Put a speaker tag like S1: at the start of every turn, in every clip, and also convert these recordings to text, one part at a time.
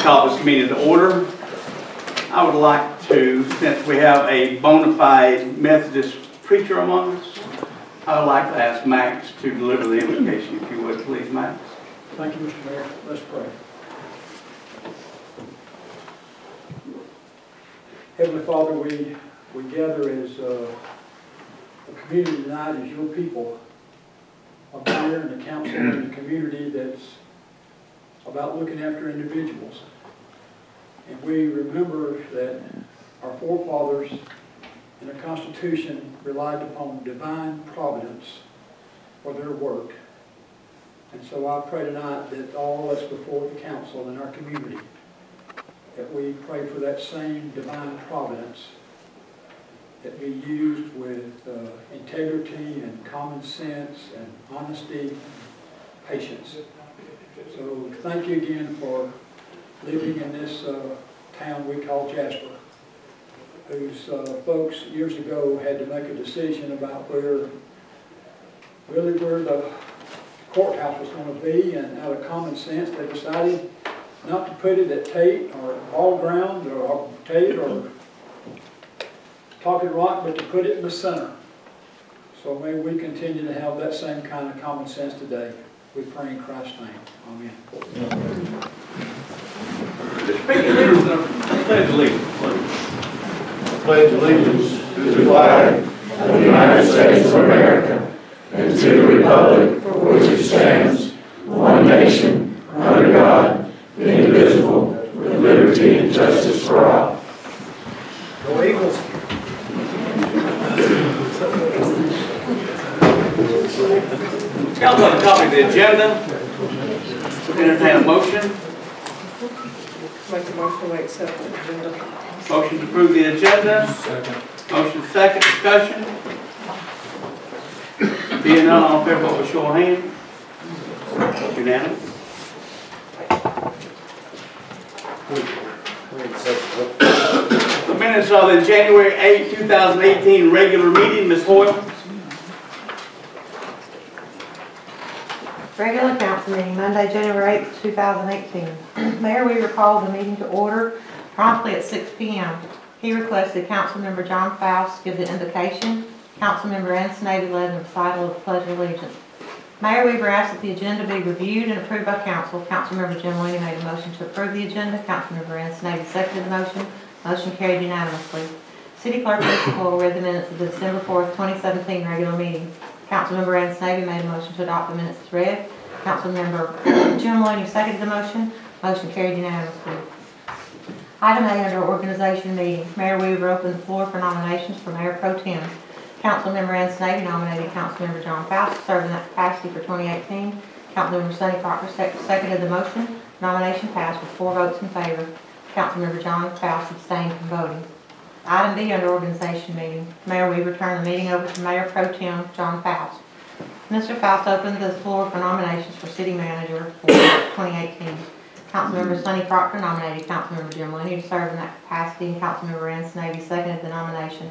S1: Call this meeting to order. I would like to, since we have a bona fide Methodist preacher among us, I would like to ask Max to deliver the invocation, if you would, please, Max.
S2: Thank you, Mr. Mayor. Let's pray. Heavenly Father, we gather as a community tonight as your people, a mayor and a council and a community that's about looking after individuals. And we remember that our forefathers in the Constitution relied upon divine providence for their work. And so I pray tonight that all that's before the council in our community, that we pray for that same divine providence that be used with integrity and common sense and honesty and patience. So thank you again for living in this town we call Jasper, whose folks years ago had to make a decision about where the courthouse was going to be, and out of common sense they decided not to put it at Tate or Ball Ground or Tate or Talking Rock, but to put it in the center. So may we continue to have that same kind of common sense today. We pray in Christ's name. Amen.
S1: The speaker leader of the Pledge Allegiance, please.
S3: Pledge allegiance to the flag of the United States of America and to the republic for which it stands, one nation, under God, indivisible, with liberty and justice for all.
S2: Go Eagles.
S1: Council, on a copy of the agenda. Entertain a motion.
S4: Make a motion to accept the agenda.
S1: Motion to approve the agenda. Second. Motion second. Discussion. Being none, all in favor, vote by show of hands. Unanimous. The minutes of the January 8, 2018 regular meeting, Ms. Hoyle.
S5: Regular council meeting, Monday, January 8, 2018. Mayor Weaver called the meeting to order promptly at 6 p.m. He requested Councilmember John Faust give the invocation. Councilmember Ann Snavy led the recital of the Pledge of Allegiance. Mayor Weaver asked that the agenda be reviewed and approved by council. Councilmember Jim Looney made a motion to approve the agenda. Councilmember Ann Snavy seconded the motion. Motion carried unanimously. City Clerk Lisa Hoyle read the minutes of the December 4th, 2017 regular meeting. Councilmember Ann Snavy made a motion to adopt the minutes as read. Councilmember Jim Looney seconded the motion. Motion carried unanimously. Item A under organization meeting. Mayor Weaver opened the floor for nominations for Mayor Pro Tem. Councilmember Ann Snavy nominated Councilmember John Faust to serve in that capacity for 2018. Councilmember Sonny Proctor seconded the motion. Nomination passed with 4 votes in favor. Councilmember John Faust abstained from voting. Item B under organization meeting. Mayor Weaver turned the meeting over to Mayor Pro Tem John Faust. Mr. Faust opened the floor for nominations for City Manager for 2018. Councilmember Sonny Proctor nominated Councilmember Jim Looney to serve in that capacity, and Councilmember Ann Snavy seconded the nomination.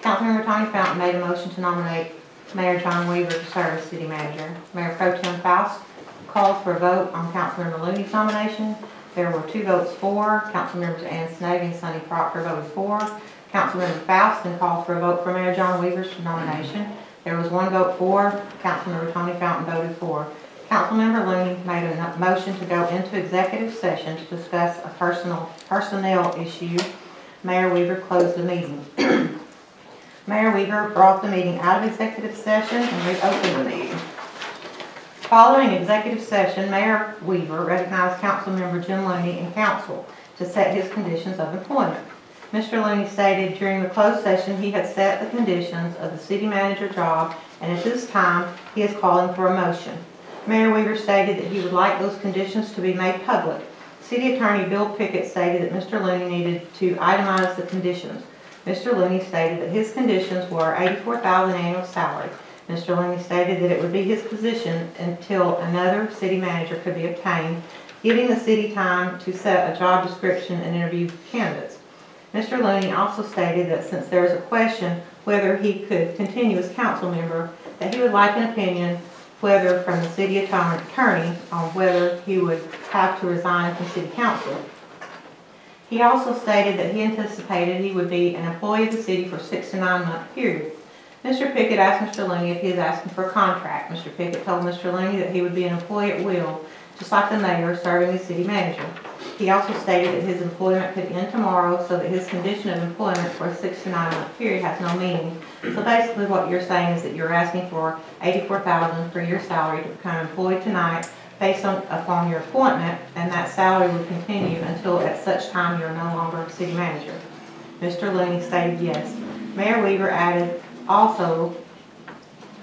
S5: Councilmember Tony Fountain made a motion to nominate Mayor John Weaver to serve as City Manager. Mayor Pro Tem Faust called for a vote on Councilmember Looney's nomination. There were 2 votes for. Councilmembers Ann Snavy and Sonny Proctor voted for. Councilmember Faust then called for a vote for Mayor John Weaver's nomination. There was 1 vote for. Councilmember Tony Fountain voted for. Councilmember Looney made a motion to go into executive session to discuss a personnel issue. Mayor Weaver closed the meeting. Mayor Weaver brought the meeting out of executive session and reopened the meeting. Following executive session, Mayor Weaver recognized Councilmember Jim Looney in council to set his conditions of employment. Mr. Looney stated during the closed session he had set the conditions of the city manager job, and at this time he is calling for a motion. Mayor Weaver stated that he would like those conditions to be made public. City Attorney Bill Pickett stated that Mr. Looney needed to itemize the conditions. Mr. Looney stated that his conditions were $84,000 annual salary. Mr. Looney stated that it would be his position until another city manager could be obtained, giving the city time to set a job description and interview candidates. Mr. Looney also stated that since there is a question whether he could continue as council member, that he would like an opinion whether from the city attorney on whether he would have to resign from city council. He also stated that he anticipated he would be an employee of the city for a 6 to 9 month period. Mr. Pickett asked Mr. Looney if he is asking for a contract. Mr. Pickett told Mr. Looney that he would be an employee at will, just like the mayor serving as city manager. He also stated that his employment could end tomorrow, so that his condition of employment for a 6 to 9 month period has no meaning. So basically what you're saying is that you're asking for $84,000 for your salary to become employed tonight based upon your appointment, and that salary would continue until at such time you're no longer city manager. Mr. Looney stated yes. Mayor Weaver added that also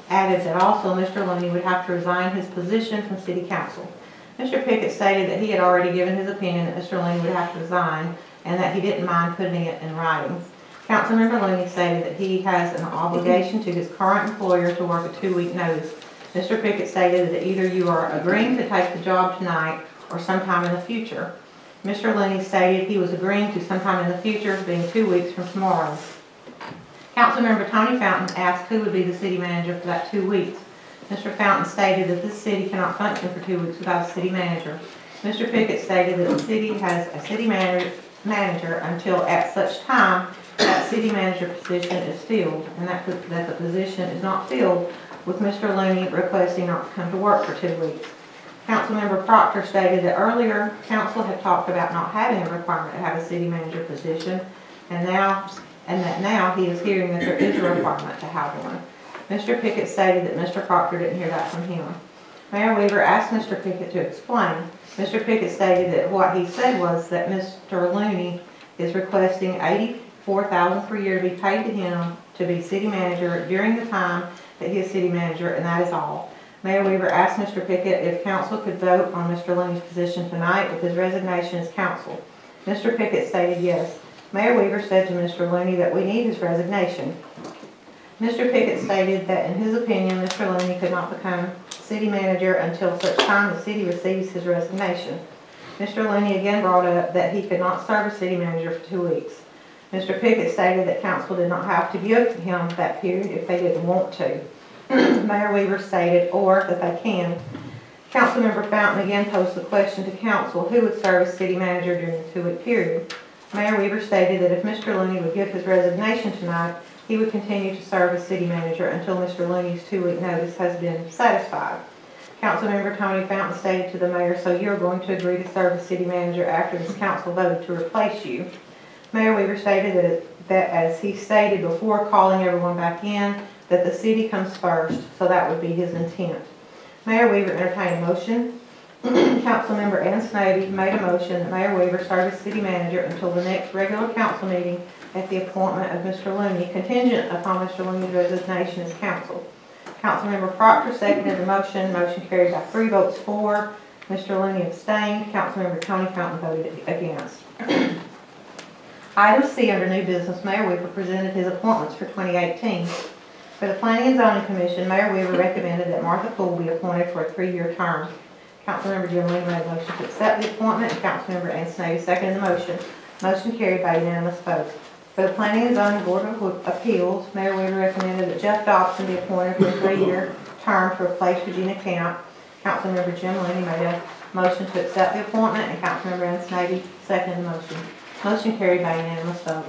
S5: Mr. Looney would have to resign his position from city council. Mr. Pickett stated that he had already given his opinion that Mr. Looney would have to resign and that he didn't mind putting it in writing. Councilmember Looney stated that he has an obligation to his current employer to work a 2-week notice. Mr. Pickett stated that either you are agreeing to take the job tonight or sometime in the future. Mr. Looney stated he was agreeing to sometime in the future, being 2 weeks from tomorrow. Councilmember Tony Fountain asked who would be the city manager for that 2 weeks. Mr. Fountain stated that this city cannot function for 2 weeks without a city manager. Mr. Pickett stated that the city has a city manager until at such time that city manager position is filled, and that the position is not filled with Mr. Looney requesting not to come to work for 2 weeks. Councilmember Proctor stated that earlier council had talked about not having a requirement to have a city manager position, and that now he is hearing that there is a requirement to have one. Mr. Pickett stated that Mr. Proctor didn't hear that from him. Mayor Weaver asked Mr. Pickett to explain. Mr. Pickett stated that what he said was that Mr. Looney is requesting $84,000 per year to be paid to him to be city manager during the time that he is city manager, and that is all. Mayor Weaver asked Mr. Pickett if council could vote on Mr. Looney's position tonight with his resignation as council. Mr. Pickett stated yes. Mayor Weaver said to Mr. Looney that we need his resignation. Mr. Pickett stated that in his opinion, Mr. Looney could not become city manager until such time the city receives his resignation. Mr. Looney again brought up that he could not serve as city manager for 2 weeks. Mr. Pickett stated that council did not have to give him that period if they didn't want to. Mayor Weaver stated, or that they can. Councilmember Fountain again posed the question to council, who would serve as city manager during the 2-week period. Mayor Weaver stated that if Mr. Looney would give his resignation tonight, he would continue to serve as city manager until Mr. Looney's 2-week notice has been satisfied. Councilmember Tony Fountain stated to the mayor, so you're going to agree to serve as city manager after this council voted to replace you. Mayor Weaver stated that as he stated before calling everyone back in, that the city comes first, so that would be his intent. Mayor Weaver entertained a motion. Councilmember Ann Snavy made a motion that Mayor Weaver serve as city manager until the next regular council meeting at the appointment of Mr. Looney, contingent upon Mr. Looney's resignation as council. Councilmember Proctor seconded the motion. Motion carried by 3 votes for. Mr. Looney abstained. Councilmember Tony Fountain voted against. Item C under new business, Mayor Weaver presented his appointments for 2018. For the Planning and Zoning Commission, Mayor Weaver recommended that Martha Poole be appointed for a 3-year term. Councilmember Jim Looney made a motion to accept the appointment, and Councilmember Ann Snavy seconded the motion. Motion carried by unanimous vote. For the Planning and Zoning Board of Appeals, Mayor Weaver recommended that Jeff Dobson be appointed for a 3-year term to replace Regina Camp. Councilmember Jim Looney made a motion to accept the appointment, and Councilmember Ann Snavy seconded the motion. Motion carried by unanimous vote.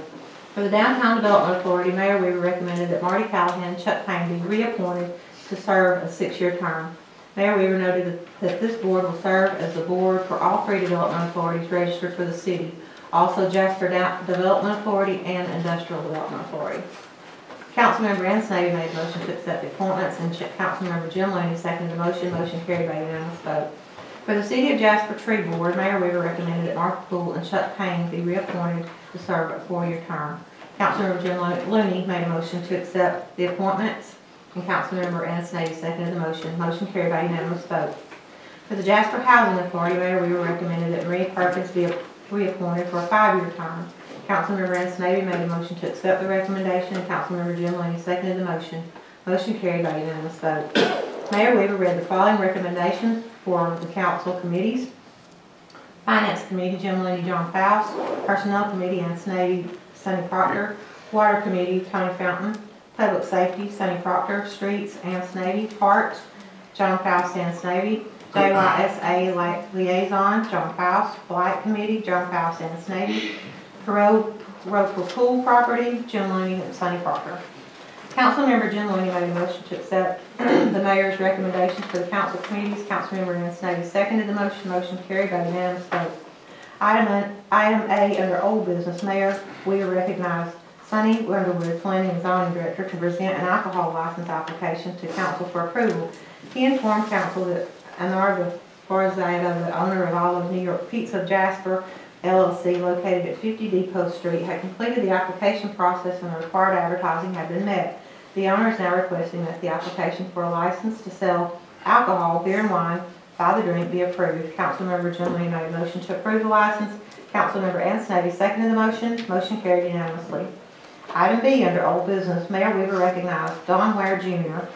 S5: For the Downtown Development Authority, Mayor Weaver recommended that Marty Callahan and Chuck Payne be reappointed to serve a 6-year term. Mayor Weaver noted that this board will serve as the board for all 3 development authorities registered for the city, also Jasper Development Authority and Industrial Development Authority. Councilmember Ann Snavy made a motion to accept the appointments, and Councilmember Jim Looney seconded the motion. Motion carried by unanimous vote. For the City of Jasper Tree Board, Mayor Weaver recommended that Martha Poole and Chuck Payne be reappointed to serve a 4-year term. Councilmember Jim Looney made a motion to accept the appointments, and Councilmember Ann Snavy seconded the motion. Motion carried by unanimous vote. For the Jasper Housing Authority, Mayor Weaver recommended that Marie Perkins be reappointed for a 5-year term. Councilmember Ann Snavy made a motion to accept the recommendation, and Councilmember Jim Looney seconded the motion. Motion carried by unanimous vote. Mayor Weaver read the following recommendations for the council committees. Finance Committee, Jim Looney, John Faust. Personnel Committee, Ann Snavy, Sonny Proctor. Water Committee, Tony Fountain. Public Safety, Sonny Proctor. Streets, Ann Snavy. Parks, John Faust, Ann Snavy. JYSA Liaison, John Faust. Blight Committee, John Faust and Snavy. Perrow for Pool Property, Jim Looney and Sonny Proctor. Councilmember Jim Looney made a motion to accept the mayor's recommendations for the council committees. Councilmember Ann Snavy seconded the motion. Motion carried by unanimous vote. Item A under old business, Mayor, we recognize Sonny Underwood, Planning and Zoning Director, to present an alcohol license application to council for approval. He informed council that Reinhardt College, the owner of Olive New York Pizza Jasper LLC, located at 50 Depot Street, had completed the application process and the required advertising had been met. The owner is now requesting that the application for a license to sell alcohol, beer and wine by the drink be approved. Councilmember Jim Looney made a motion to approve the license. Councilmember Ann Snavy seconded the motion. Motion carried unanimously. Item B under old business, Mayor Weaver recognized Don Ware Jr.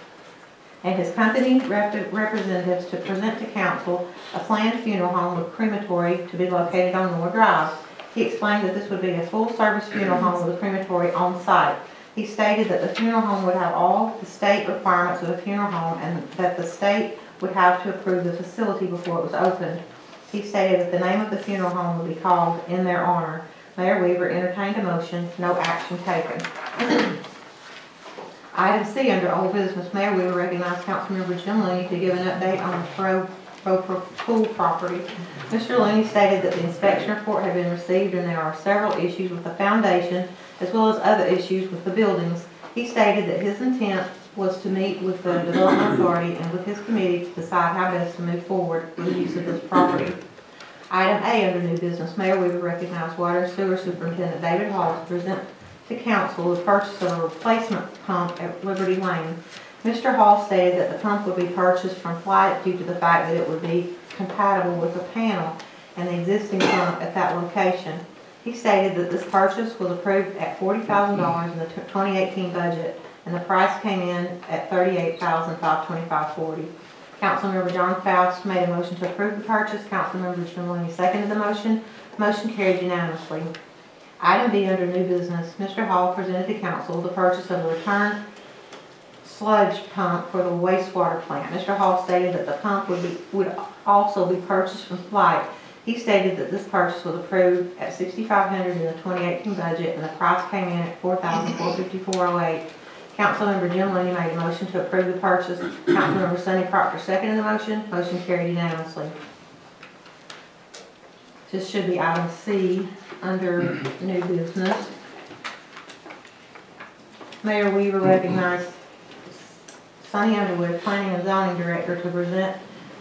S5: and his company representatives to present to council a planned funeral home with crematory to be located on Moore Drive. He explained that this would be a full-service funeral home with a crematory on site. He stated that the funeral home would have all the state requirements of a funeral home and that the state would have to approve the facility before it was opened. He stated that the name of the funeral home would be called in their honor. Mayor Weaver entertained a motion, no action taken. Item C under old business, Mayor Weaver recognized Councilmember Jim Looney to give an update on the Perrow Pool property. Mr. Looney stated that the inspection report had been received and there are several issues with the foundation as well as other issues with the buildings. He stated that his intent was to meet with the Development Authority and with his committee to decide how best to move forward with the use of this property. Item A under new business, Mayor Weaver recognized Water and Sewer Superintendent David Hall to present to council the purchase of a replacement pump at Liberty Lane. Mr. Hall stated that the pump would be purchased from Flight due to the fact that it would be compatible with the panel and the existing pump at that location. He stated that this purchase was approved at $40,000 in the 2018 budget and the price came in at $38,525.40. Councilmember John Faust made a motion to approve the purchase. Councilmember Jim Looney seconded the motion. Motion carried unanimously. Item B under new business, Mr. Hall presented to council the purchase of a return sludge pump for the wastewater plant. Mr. Hall stated that the pump would also be purchased from Flight. He stated that this purchase was approved at $6,500 in the 2018 budget and the price came in at $4,454.08. Councilmember Jim Looney made a motion to approve the purchase. Councilmember Sonny Proctor seconded the motion. Motion carried unanimously. This should be item C under new business. Mayor Weaver recognized Sonny Underwood, Planning and Zoning Director, to present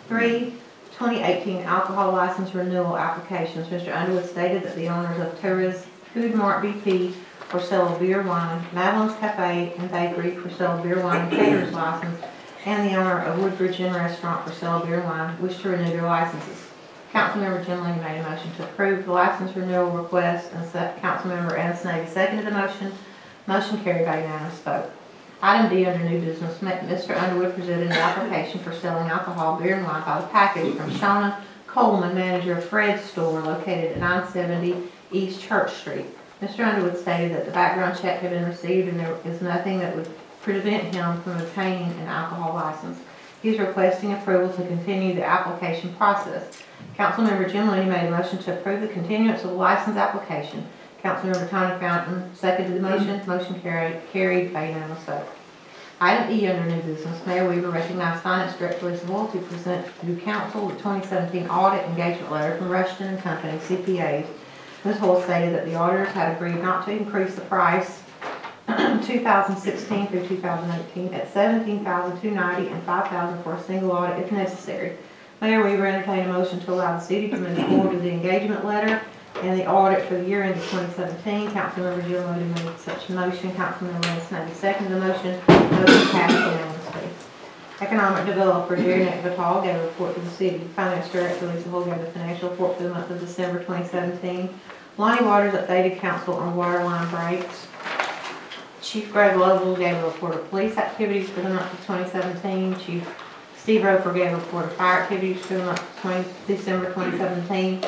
S5: 3 2018 alcohol license renewal applications. Mr. Underwood stated that the owners of Terra's Food Mart BP for sale of beer, wine, Madeline's Cafe and Bakery for sale of beer, wine, and caterer's license, and the owner of Woodbridge Inn Restaurant for sale of beer and wine wish to renew their licenses. Councilmember Jim Looney made a motion to approve the license renewal request, and Councilmember Ann Snavy seconded the motion. Motion carried by unanimous vote. Item D under new business, Mr. Underwood presented an application for selling alcohol, beer, and wine by the package from Shona Coleman, manager of Fred's store located at 970 East Church Street. Mr. Underwood stated that the background check had been received and there is nothing that would prevent him from obtaining an alcohol license. He is requesting approval to continue the application process. Councilmember Jim Looney made a motion to approve the continuance of the license application. Councilmember Tony Fountain seconded the motion. Motion carried by unanimous vote. Item E under new business, Mayor Weaver recognized Finance Director Lisa Hoyle to present to council the 2017 audit engagement letter from Rushton and Company, CPAs. Ms. Hoyle stated that the auditors had agreed not to increase the price 2016 through 2018 at $17,290 and $5,000 for a single audit if necessary. Mayor Weaver entertained a motion to allow the city to move forward with the engagement letter and the audit for the year end of 2017. Councilmember Jim Looney made such a motion. Councilmember Ann Snavy seconded the motion. Motion passed unanimously. Economic Developer Jerry Vital gave a report to the city. Finance Director Lisa Hoyle gave a financial report for the month of December 2017. Lonnie Waters updated council on water line breaks. Chief Greg Lovell gave a report of police activities for the month of 2017. Chief Steve Roper gave a report of fire activities for the month of December 2017.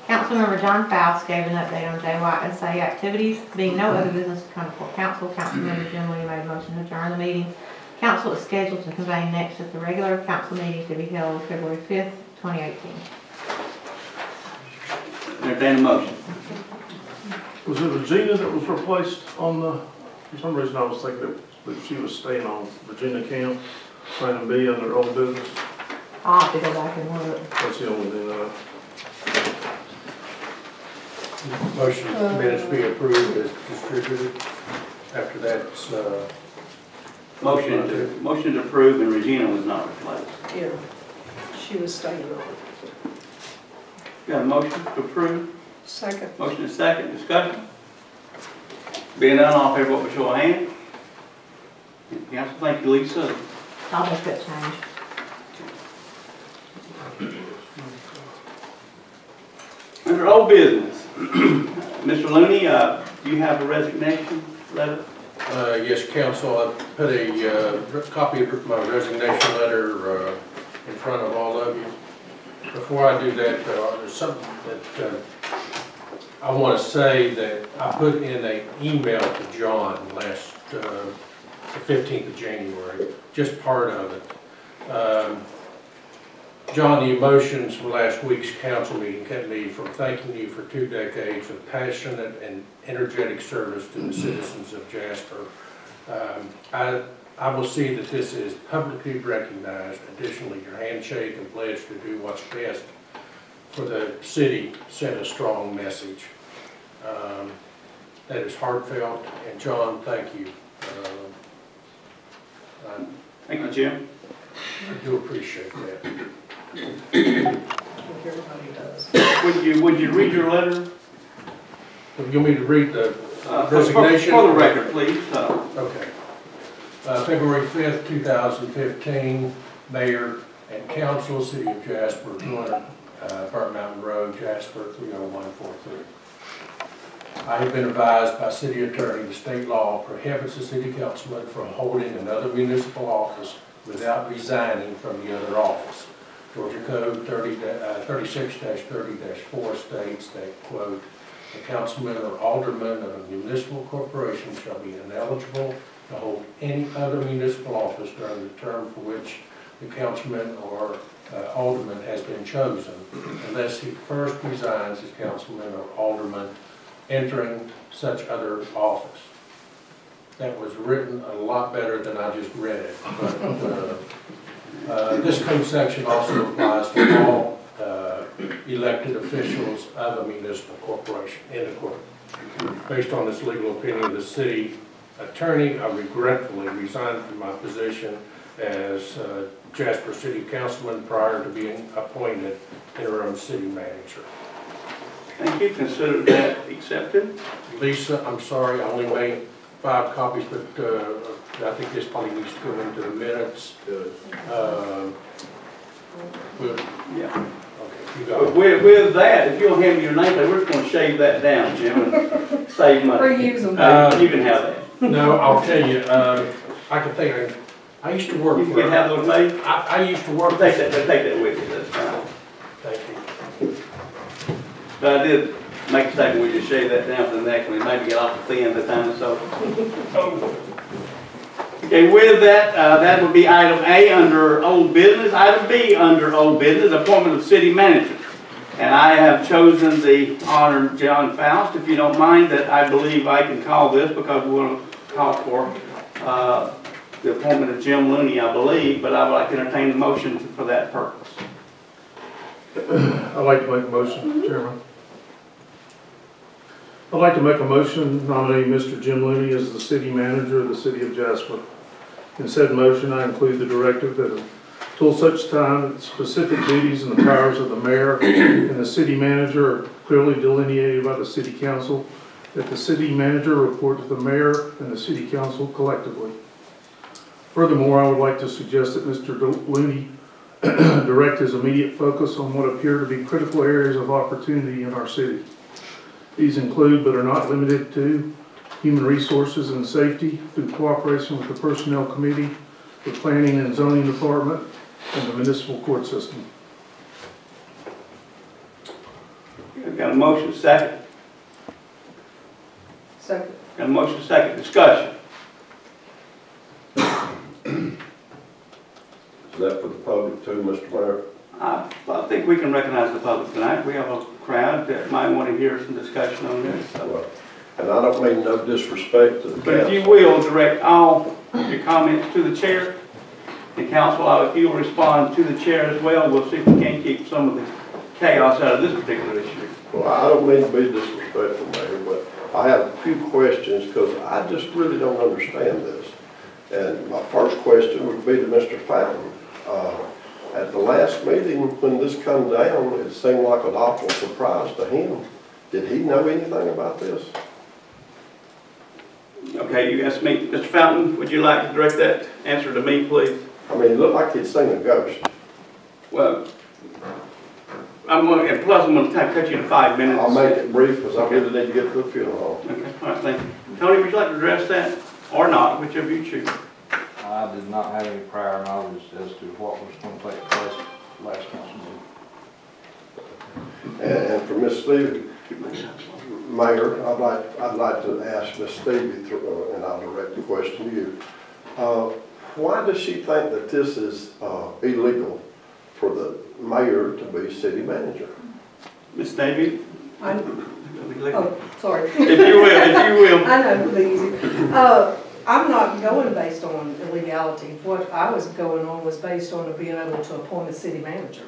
S5: Councilmember John Faust gave an update on JYSA activities. Being no other business to come before council, Councilmember Jim Looney made a motion to adjourn the meeting. Council is scheduled to convene next at the regular council meeting to be held February 5th, 2018.
S1: Entertain a motion.
S6: Was it Regina that was replaced on the, for some reason I was thinking that she was staying on Virginia Camp, plan B under old business.
S5: I'll have to go back and look.
S6: That's the only thing that
S3: Motion minutes be approved as distributed. After that's,
S1: Motion to approve, and Regina was not replaced.
S4: Yeah, she was staying on.
S1: Got a motion to approve?
S4: Second.
S1: Motion is second. Discussion? Being none, all in favor, vote by show of hand. Council, thank you, Lisa.
S5: I'll make that change.
S1: Under old business, Mr. Looney, do you have a resignation letter?
S3: yes, council, I put a copy of my resignation letter in front of all of you. Before I do that, there's something that I want to say that I put in an email to John last, the 15th of January, just part of it. John, the emotions from last week's council meeting kept me from thanking you for 2 decades of passionate and energetic service to the citizens of Jasper. I will see that this is publicly recognized. Additionally, your handshake and pledge to do what's best for the city sent a strong message. That is heartfelt, and John, thank you.
S1: Thank you, Jim.
S3: I do appreciate that.
S4: Everybody does.
S1: Would you read your letter?
S3: You want me to read the
S1: For
S3: resignation?
S1: the record, please.
S3: Okay. February 5th, 2015, Mayor and Council, City of Jasper, 200 Burnt Mountain Road, Jasper, 30143. I have been advised by City Attorney the state law prohibits a City Councilman from holding another municipal office without resigning from the other office. Georgia Code 36-30-4 states that, quote, "A councilman or alderman of a municipal corporation shall be ineligible to hold any other municipal office during the term for which the councilman or alderman has been chosen, unless he first resigns as councilman or alderman entering such other office." That was written a lot better than I just read it. But, this code section also applies to all elected officials of a municipal corporation. End of quote. Based on this legal opinion of the city attorney, I regretfully resigned from my position as Jasper City Councilman prior to being appointed interim city manager.
S1: Thank you. Consider that accepted.
S3: Lisa, I'm sorry, I only made 5 copies, but I think this probably needs to go into the minutes.
S1: Yeah.
S3: Okay, you got
S1: But
S3: it.
S1: with that, if you'll hand me your name, we're just going to shave that down, Jim, and save money.
S4: Reuse them.
S1: You can have that.
S3: No, I'll tell you, I can think, I used to work
S1: You
S3: for.
S1: can have those made.
S3: I used to work.
S1: Take that with you. That's fine.
S3: Thank you.
S1: But I did make a statement, we just shave that down for the next one, maybe get off the thin the time or so. Okay, with that, that would be item A under old business. Item B under old business, appointment of city manager. And I have chosen the honored John Faust, if you don't mind, that I believe I can call this because we want to call for the appointment of Jim Looney, I believe, but I would like to entertain the motion for that purpose.
S6: I'd like to make a motion, Chairman. I'd like to make a motion nominating Mr. Jim Looney as the city manager of the city of Jasper. In said motion, I include the directive that until such time that specific duties and the powers of the mayor and the city manager are clearly delineated by the city council, that the city manager report to the mayor and the city council collectively. Furthermore, I would like to suggest that Mr. Looney direct his immediate focus on what appear to be critical areas of opportunity in our city. These include, but are not limited to, human resources and safety through cooperation with the Personnel Committee, the Planning and Zoning Department, and the municipal court system.
S1: I've got a motion, second.
S4: Second.
S1: Got a motion, second. Discussion.
S3: Is that for the public too, Mr. Mayor?
S1: I think we can recognize the public tonight. We have a crowd that might want to hear some discussion on this. So.
S3: Well, and I don't mean no disrespect to the council.
S1: But if you will, direct all your comments to the chair. The council, if you'll respond to the chair as well, we'll see if we can keep some of the chaos out of this particular issue.
S3: Well, I don't mean to be disrespectful, Mayor, but I have a few questions because I just really don't understand this. And my first question would be to Mr. Fountain. At the last meeting, when this come down, it seemed like an awful surprise to him. Did he know anything about this?
S1: Okay, you asked me, Mr. Fountain, would you like to direct that answer to me, please?
S3: I mean, it looked like he'd seen a ghost.
S1: Well, I'm going to, plus I'm going to cut you in 5 minutes.
S3: I'll make it brief because I really need to get to the funeral home.
S1: Okay, all right, thank you. Tony, would you like to address that or not, whichever you choose?
S7: I did not have any prior knowledge as to what was going to take place last council meeting.
S3: And for Miss Stevie, Mayor, I'd like to ask Miss Stevie, and I'll direct the question to you. Why does she think that this is illegal for the mayor to be city manager?
S1: Ms. Davey?
S4: Oh, sorry.
S1: If you will.
S4: I know, please. I'm not going based on illegality. What I was going on was based on being able to appoint a city manager.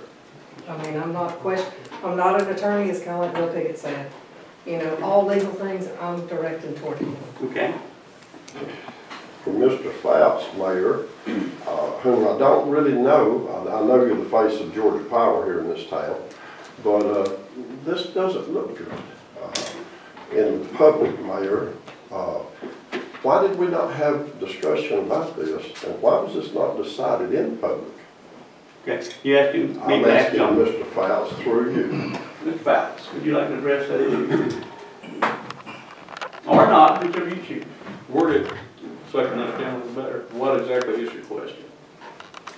S4: I mean, I'm not an attorney, it's kind of like Bill Pickett said. You know, all legal things I'm directing toward him.
S1: Okay.
S3: For Mr. Fouts, Mayor, whom I don't really know, I know you're the face of Georgia Power here in this town, but this doesn't look good. In the public, Mayor, why did we not have discussion about this, and why was this not decided in public?
S1: Okay, you asking me
S3: I'm
S1: to ask
S3: asking
S1: John.
S3: Mr. Fouts through you.
S1: Mr. Fouts, would you like to address that issue? Or not, whichever you choose.
S8: Word it so I can understand a little better. What exactly is your question?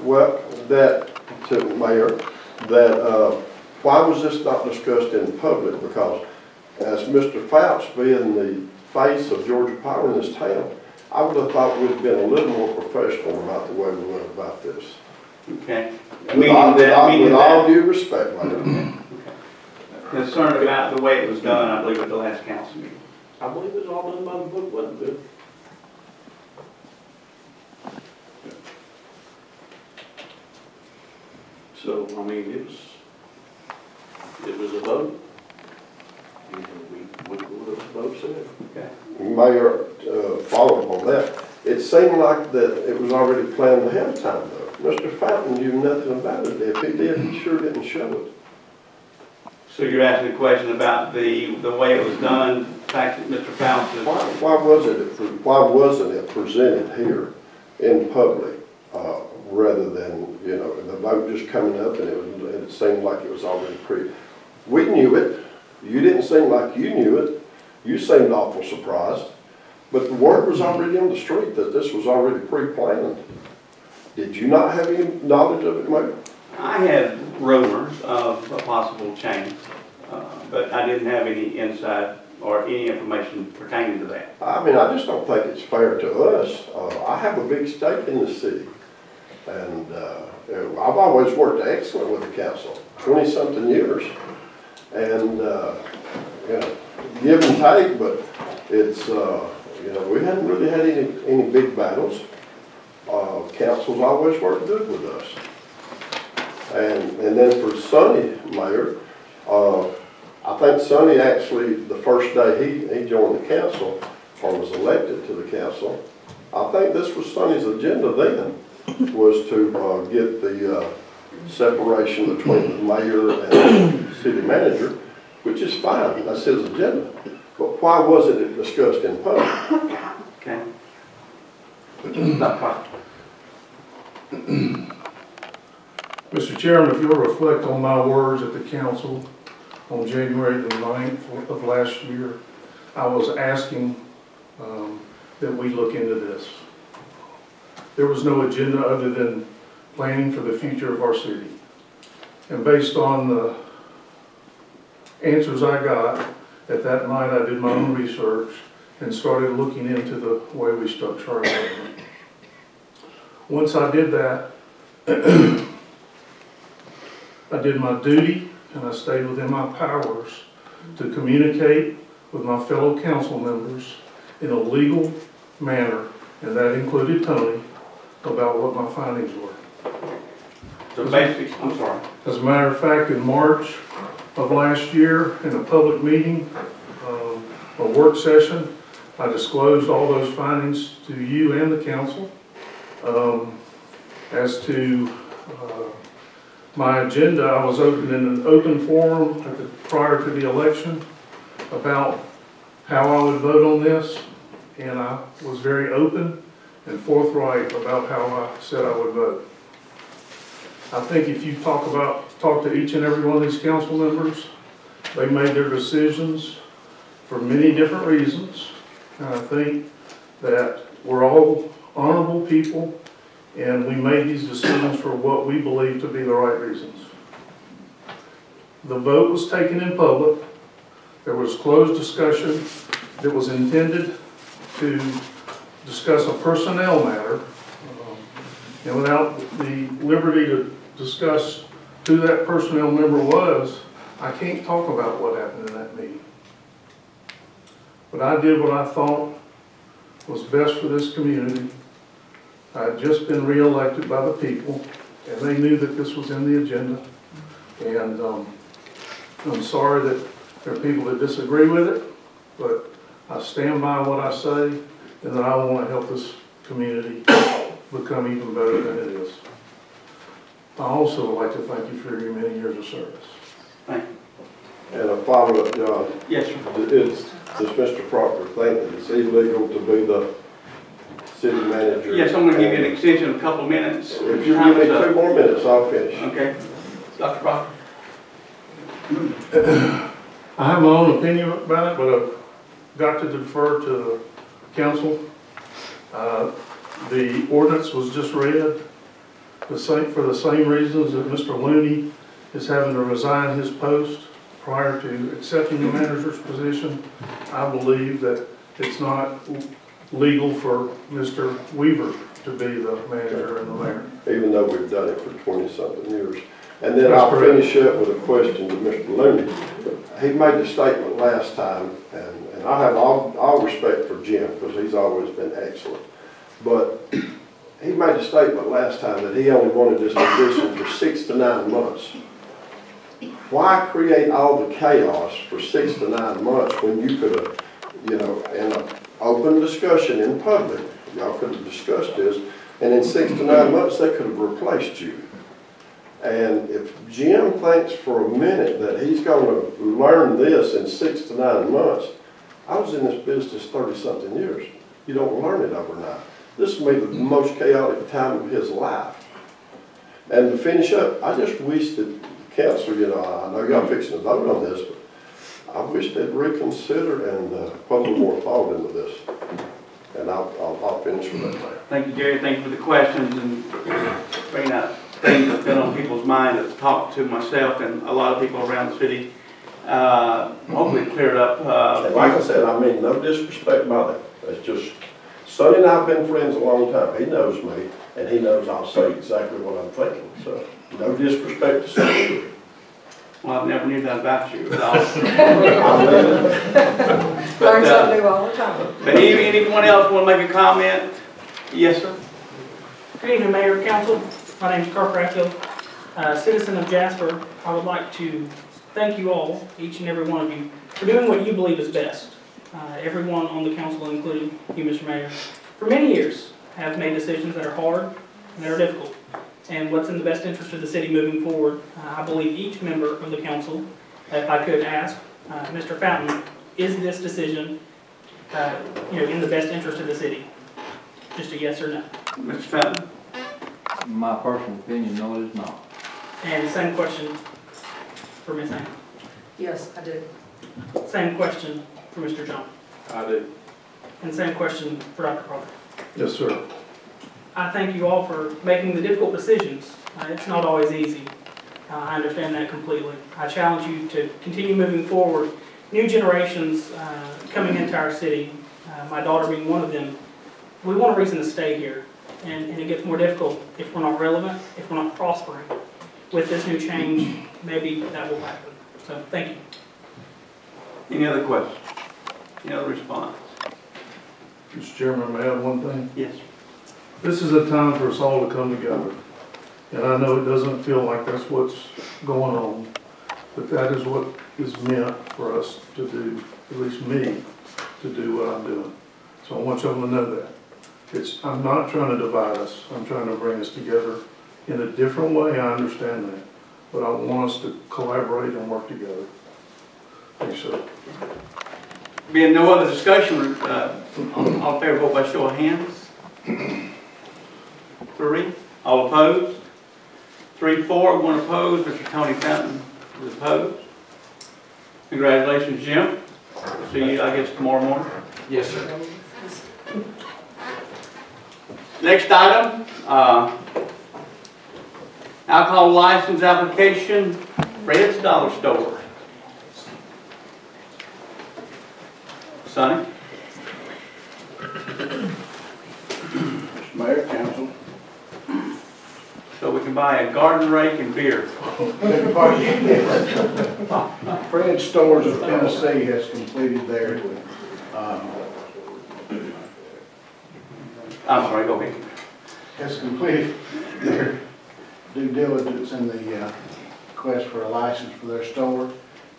S3: Well, to Mayor, why was this not discussed in public? Because as Mr. Fouts being the face of Georgia Power in this town, I would have thought we'd have been a little more professional about the way we went about this.
S1: Okay.
S3: With all due respect, Mayor.
S1: Okay. Concerned about the way it was done, I believe, at the last council meeting.
S8: I believe it was all done by the book, wasn't it? So, I mean, it was a vote. And we went with what the vote said.
S1: Okay.
S3: Mayor, following up on that, it seemed like that it was already planned ahead of time, though. Mr. Fountain knew nothing about it. If he did, he sure didn't show it.
S1: So you're asking a question about the way it was done, the fact that Mr. Fountain.
S3: Why wasn't it presented here in public rather than, you know, the vote just coming up and it seemed like it was already we knew it. You didn't seem like you knew it. You seemed awful surprised. But the word was already on the street that this was already pre-planned. Did you not have any knowledge of it, Mayor?
S1: I had rumors of a possible change, but I didn't have any insight or any information pertaining to that.
S3: I mean, I just don't think it's fair to us. I have a big stake in the city. And I've always worked excellent with the council, 20-something years. And, you know, give and take, but it's, you know, we hadn't really had any big battles. Council's always worked good with us. And then for Sonny, Mayor, I think Sonny actually, the first day he joined the council, or was elected to the council, I think this was Sonny's agenda then, was to get the separation between the mayor and the city manager, which is fine, that's his agenda. But why wasn't it discussed in public?
S1: Okay. Not possible.
S6: Mr. Chairman, if you'll reflect on my words at the council on January the 9th of last year, I was asking that we look into this. There was no agenda other than planning for the future of our city. And based on the answers I got at that night, I did my own research and started looking into the way we structure our government. Once I did that, I did my duty and I stayed within my powers to communicate with my fellow council members in a legal manner, and that included Tony, about what my findings were.
S1: So basically, I'm sorry.
S6: As a matter of fact, in March of last year, in a public meeting, a work session, I disclosed all those findings to you and the council. As to my agenda, I was in an open forum prior to the election about how I would vote on this, and I was very open and forthright about how I said I would vote. I think if you talk to each and every one of these council members, they made their decisions for many different reasons, and I think that we're all honorable people, and we made these decisions for what we believe to be the right reasons. The vote was taken in public. There was closed discussion that was intended to discuss a personnel matter, and without the liberty to discuss who that personnel member was, I can't talk about what happened in that meeting. But I did what I thought was best for this community. I had just been reelected by the people, and they knew that this was in the agenda. And I'm sorry that there are people that disagree with it, but I stand by what I say, and that I want to help this community become even better than it is. I also would like to thank you for your many years of service.
S1: Thank you.
S3: And a follow-up, John.
S1: Yes, sir.
S3: Does Mr. Proctor think that it's illegal to be the city manager?
S1: Yes, I'm going to give you an extension of a couple of minutes.
S3: If you give me 2 more minutes, I'll finish.
S1: Okay. Dr. Proctor?
S6: I have my own opinion about it, but I've got to defer to the council. The ordinance was just read for the same reasons that Mr. Looney is having to resign his post prior to accepting the manager's position. I believe that it's not legal for Mr. Weaver to be the manager and the mayor.
S3: Even though we've done it for 20-something years. And then I'll finish up with a question to Mr. Looney. He made the statement last time, and I have all respect for Jim because he's always been excellent. But he made a statement last time that he only wanted this position for 6 to 9 months. Why create all the chaos for 6 to 9 months when you could have, in an open discussion in public, y'all could have discussed this, and in 6 to 9 months they could have replaced you. And if Jim thinks for a minute that he's going to learn this in 6 to 9 months, I was in this business 30-something years. You don't learn it overnight. This will be the most chaotic time of his life. And to finish up, I just wish that council, I know y'all fixing to vote on this, but I wish they'd reconsider and put a little more thought into this. And I'll finish with that.
S1: Thank you, Jerry. Thank you for the questions and bringing up things that's been on people's mind. I've talked to myself and a lot of people around the city. Hopefully it cleared up.
S3: And like I said, I mean no disrespect by that. It's just, Sonny and I have been friends a long time. He knows me, and he knows I'll say exactly what I'm thinking. So, no disrespect to Sonny.
S1: Well, I've never knew that about you at all.
S4: Learn something new all the time.
S1: But anyone else want to make a comment? Yes, sir.
S9: Good evening, Mayor, Council. My name is Kirk Raffield, citizen of Jasper. I would like to thank you all, each and every one of you, for doing what you believe is best. Everyone on the council, including you, Mr. Mayor, for many years have made decisions that are hard and that are difficult. And what's in the best interest of the city moving forward, I believe each member of the council, if I could ask, Mr. Fountain, is this decision in the best interest of the city? Just a yes or no.
S1: Mr. Fountain?
S7: My personal opinion, no, it is not.
S9: And same question for Ms. Ann.
S4: Yes, I do.
S9: Same question for Mr. John.
S8: I do.
S9: And same question for Dr. Proctor.
S6: Yes, sir.
S9: I thank you all for making the difficult decisions. It's not always easy. I understand that completely. I challenge you to continue moving forward. New generations coming into our city, my daughter being one of them, we want a reason to stay here. and it gets more difficult if we're not relevant, if we're not prospering. With this new change, maybe that will happen. So, thank you.
S1: Any other questions? Any other response?
S6: Mr. Chairman, may I add one thing?
S1: Yes.
S6: This is a time for us all to come together. And I know it doesn't feel like that's what's going on, but that is what is meant for us to do, at least me, to do what I'm doing. So I want y'all to know that. I'm not trying to divide us. I'm trying to bring us together in a different way. I understand that. But I want us to collaborate and work together. Thanks, sir.
S1: Being no other discussion, all in favor, vote by show of hands. 3. All opposed? 3, 4, 1 opposed. Mr. Tony Fountain is opposed. Congratulations, Jim. See you, I guess, tomorrow morning.
S7: Yes, sir.
S1: Next item, alcohol license application, Fred's Dollar Store. Sonny?
S10: Mr. Mayor, Council.
S1: So we can buy a garden rake and beer.
S10: Fred's Stores of Tennessee has completed their,
S1: I'm sorry, go ahead.
S10: has completed their due diligence in the request for a license for their store,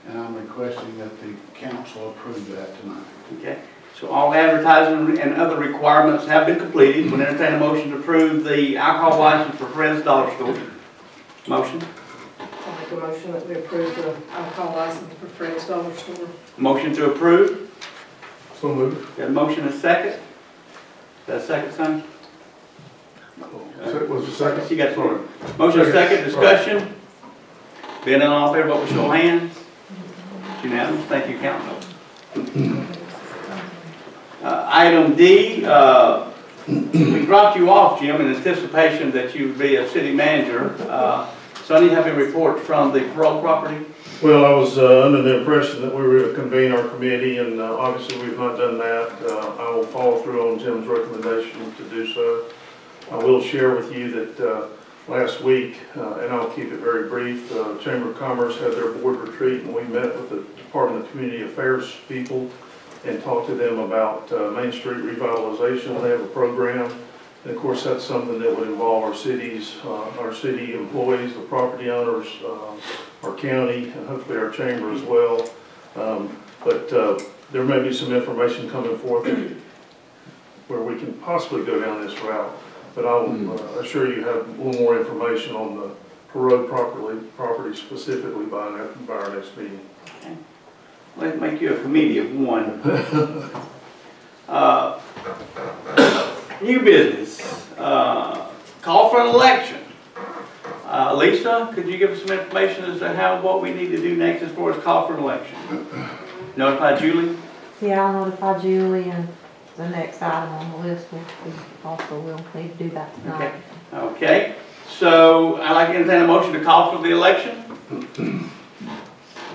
S10: and I'm requesting that the council approve that tonight.
S1: Okay. So all advertising and other requirements have been completed. We'll entertain a motion to approve the alcohol license for Fred's Dollar Store. Motion?
S4: I'll make a motion that we approve the alcohol license for Fred's Dollar Store.
S1: Motion to approve.
S6: So moved.
S1: Got a motion and a second. Is that a second, Sonny?
S6: Was the second?
S1: You got it. Motion and a second. Discussion. Being none, all in favor, vote with show of hands. It's unanimous. Thank you, council. Item D, we dropped you off, Jim, in anticipation that you would be a city manager. Sonny, have a report from the Perrow property?
S6: Well, I was under the impression that we were to convene our committee, and obviously we've not done that. I will follow through on Jim's recommendation to do so. I will share with you that last week, and I'll keep it very brief, Chamber of Commerce had their board retreat, and we met with the Department of Community Affairs people and talked to them about Main Street revitalization. They have a program, and of course that's something that would involve our cities, our city employees, the property owners, our county, and hopefully our chamber as well. But there may be some information coming forth where we can possibly go down this route. But I will assure you have a little more information on the Perrow property specifically by our next meeting.
S1: Okay. Let's make you a committee of one. New business. Call for an election. Lisa, could you give us some information as to what we need to do next as far as call for an election? Notify Julie?
S5: Yeah, I'll notify Julie, and the next item on the list, we also will need to do that tonight.
S1: Okay. So I'd like to entertain a motion to call for the election.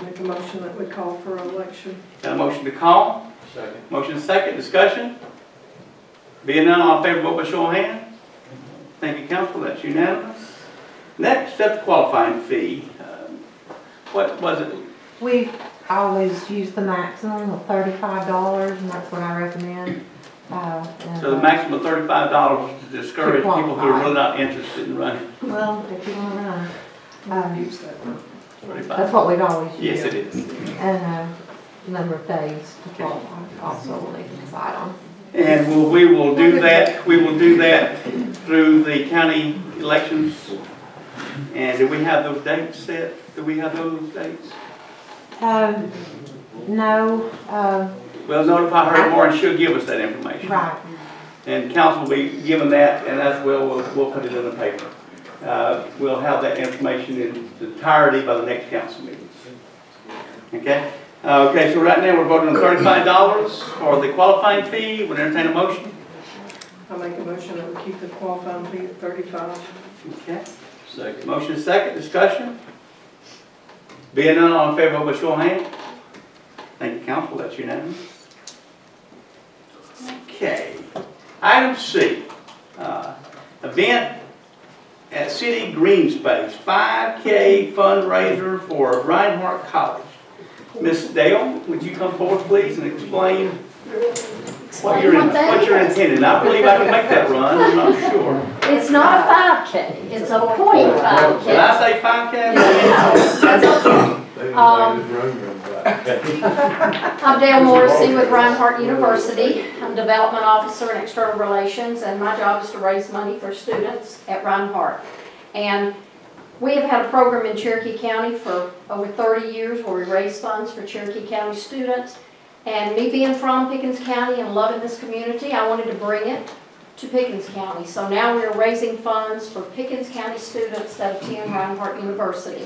S4: Make a motion that we call for an election.
S1: Got a motion to call?
S8: Second.
S1: Motion second. Discussion? Being none, all in favor, vote by show of hands. Thank you, council. That's unanimous. Next, set the qualifying fee. What was it?
S5: We always use the maximum of $35, and that's what I recommend.
S1: So the maximum of $35 to discourage people who are really not interested in running.
S5: Well, if you want to run,
S4: Use that.
S1: 35.
S5: that's what we've always used.
S1: Yes, it is.
S5: And number of days to qualify also will need to decide on.
S1: And we will do that. We will do that through the county elections. And do we have those dates set? Do we have those dates?
S5: No.
S1: We'll notify her tomorrow and she'll give us that information.
S5: Right.
S1: And council will be given that, and as well, we'll put it in the paper. We'll have that information in its entirety by the next council meeting. Okay? Okay, so right now we're voting on $35 for the qualifying fee. We'll entertain a motion.
S4: I'll make a motion that we keep the qualifying fee at $35.
S1: Okay.
S8: Second.
S1: Motion second. Discussion? Being none, all in favor, vote by show of hands. Thank you, council. That's unanimous. Okay. Item C. event at City Greenspace, 5K fundraiser for Reinhardt College. Miss Dale, would you come forward, please, and explain what you're intending? I believe I can make that run, I'm not sure.
S11: It's not a 5K, it's a .5K.
S1: Did I say 5K?
S11: That's okay. I'm Dale Morrissey with Reinhardt University. I'm Development Officer in External Relations, and my job is to raise money for students at Reinhardt. And we have had a program in Cherokee County for over 30 years where we raise funds for Cherokee County students. And me being from Pickens County and loving this community, I wanted to bring it to Pickens County. So now we're raising funds for Pickens County students that attend Reinhardt University.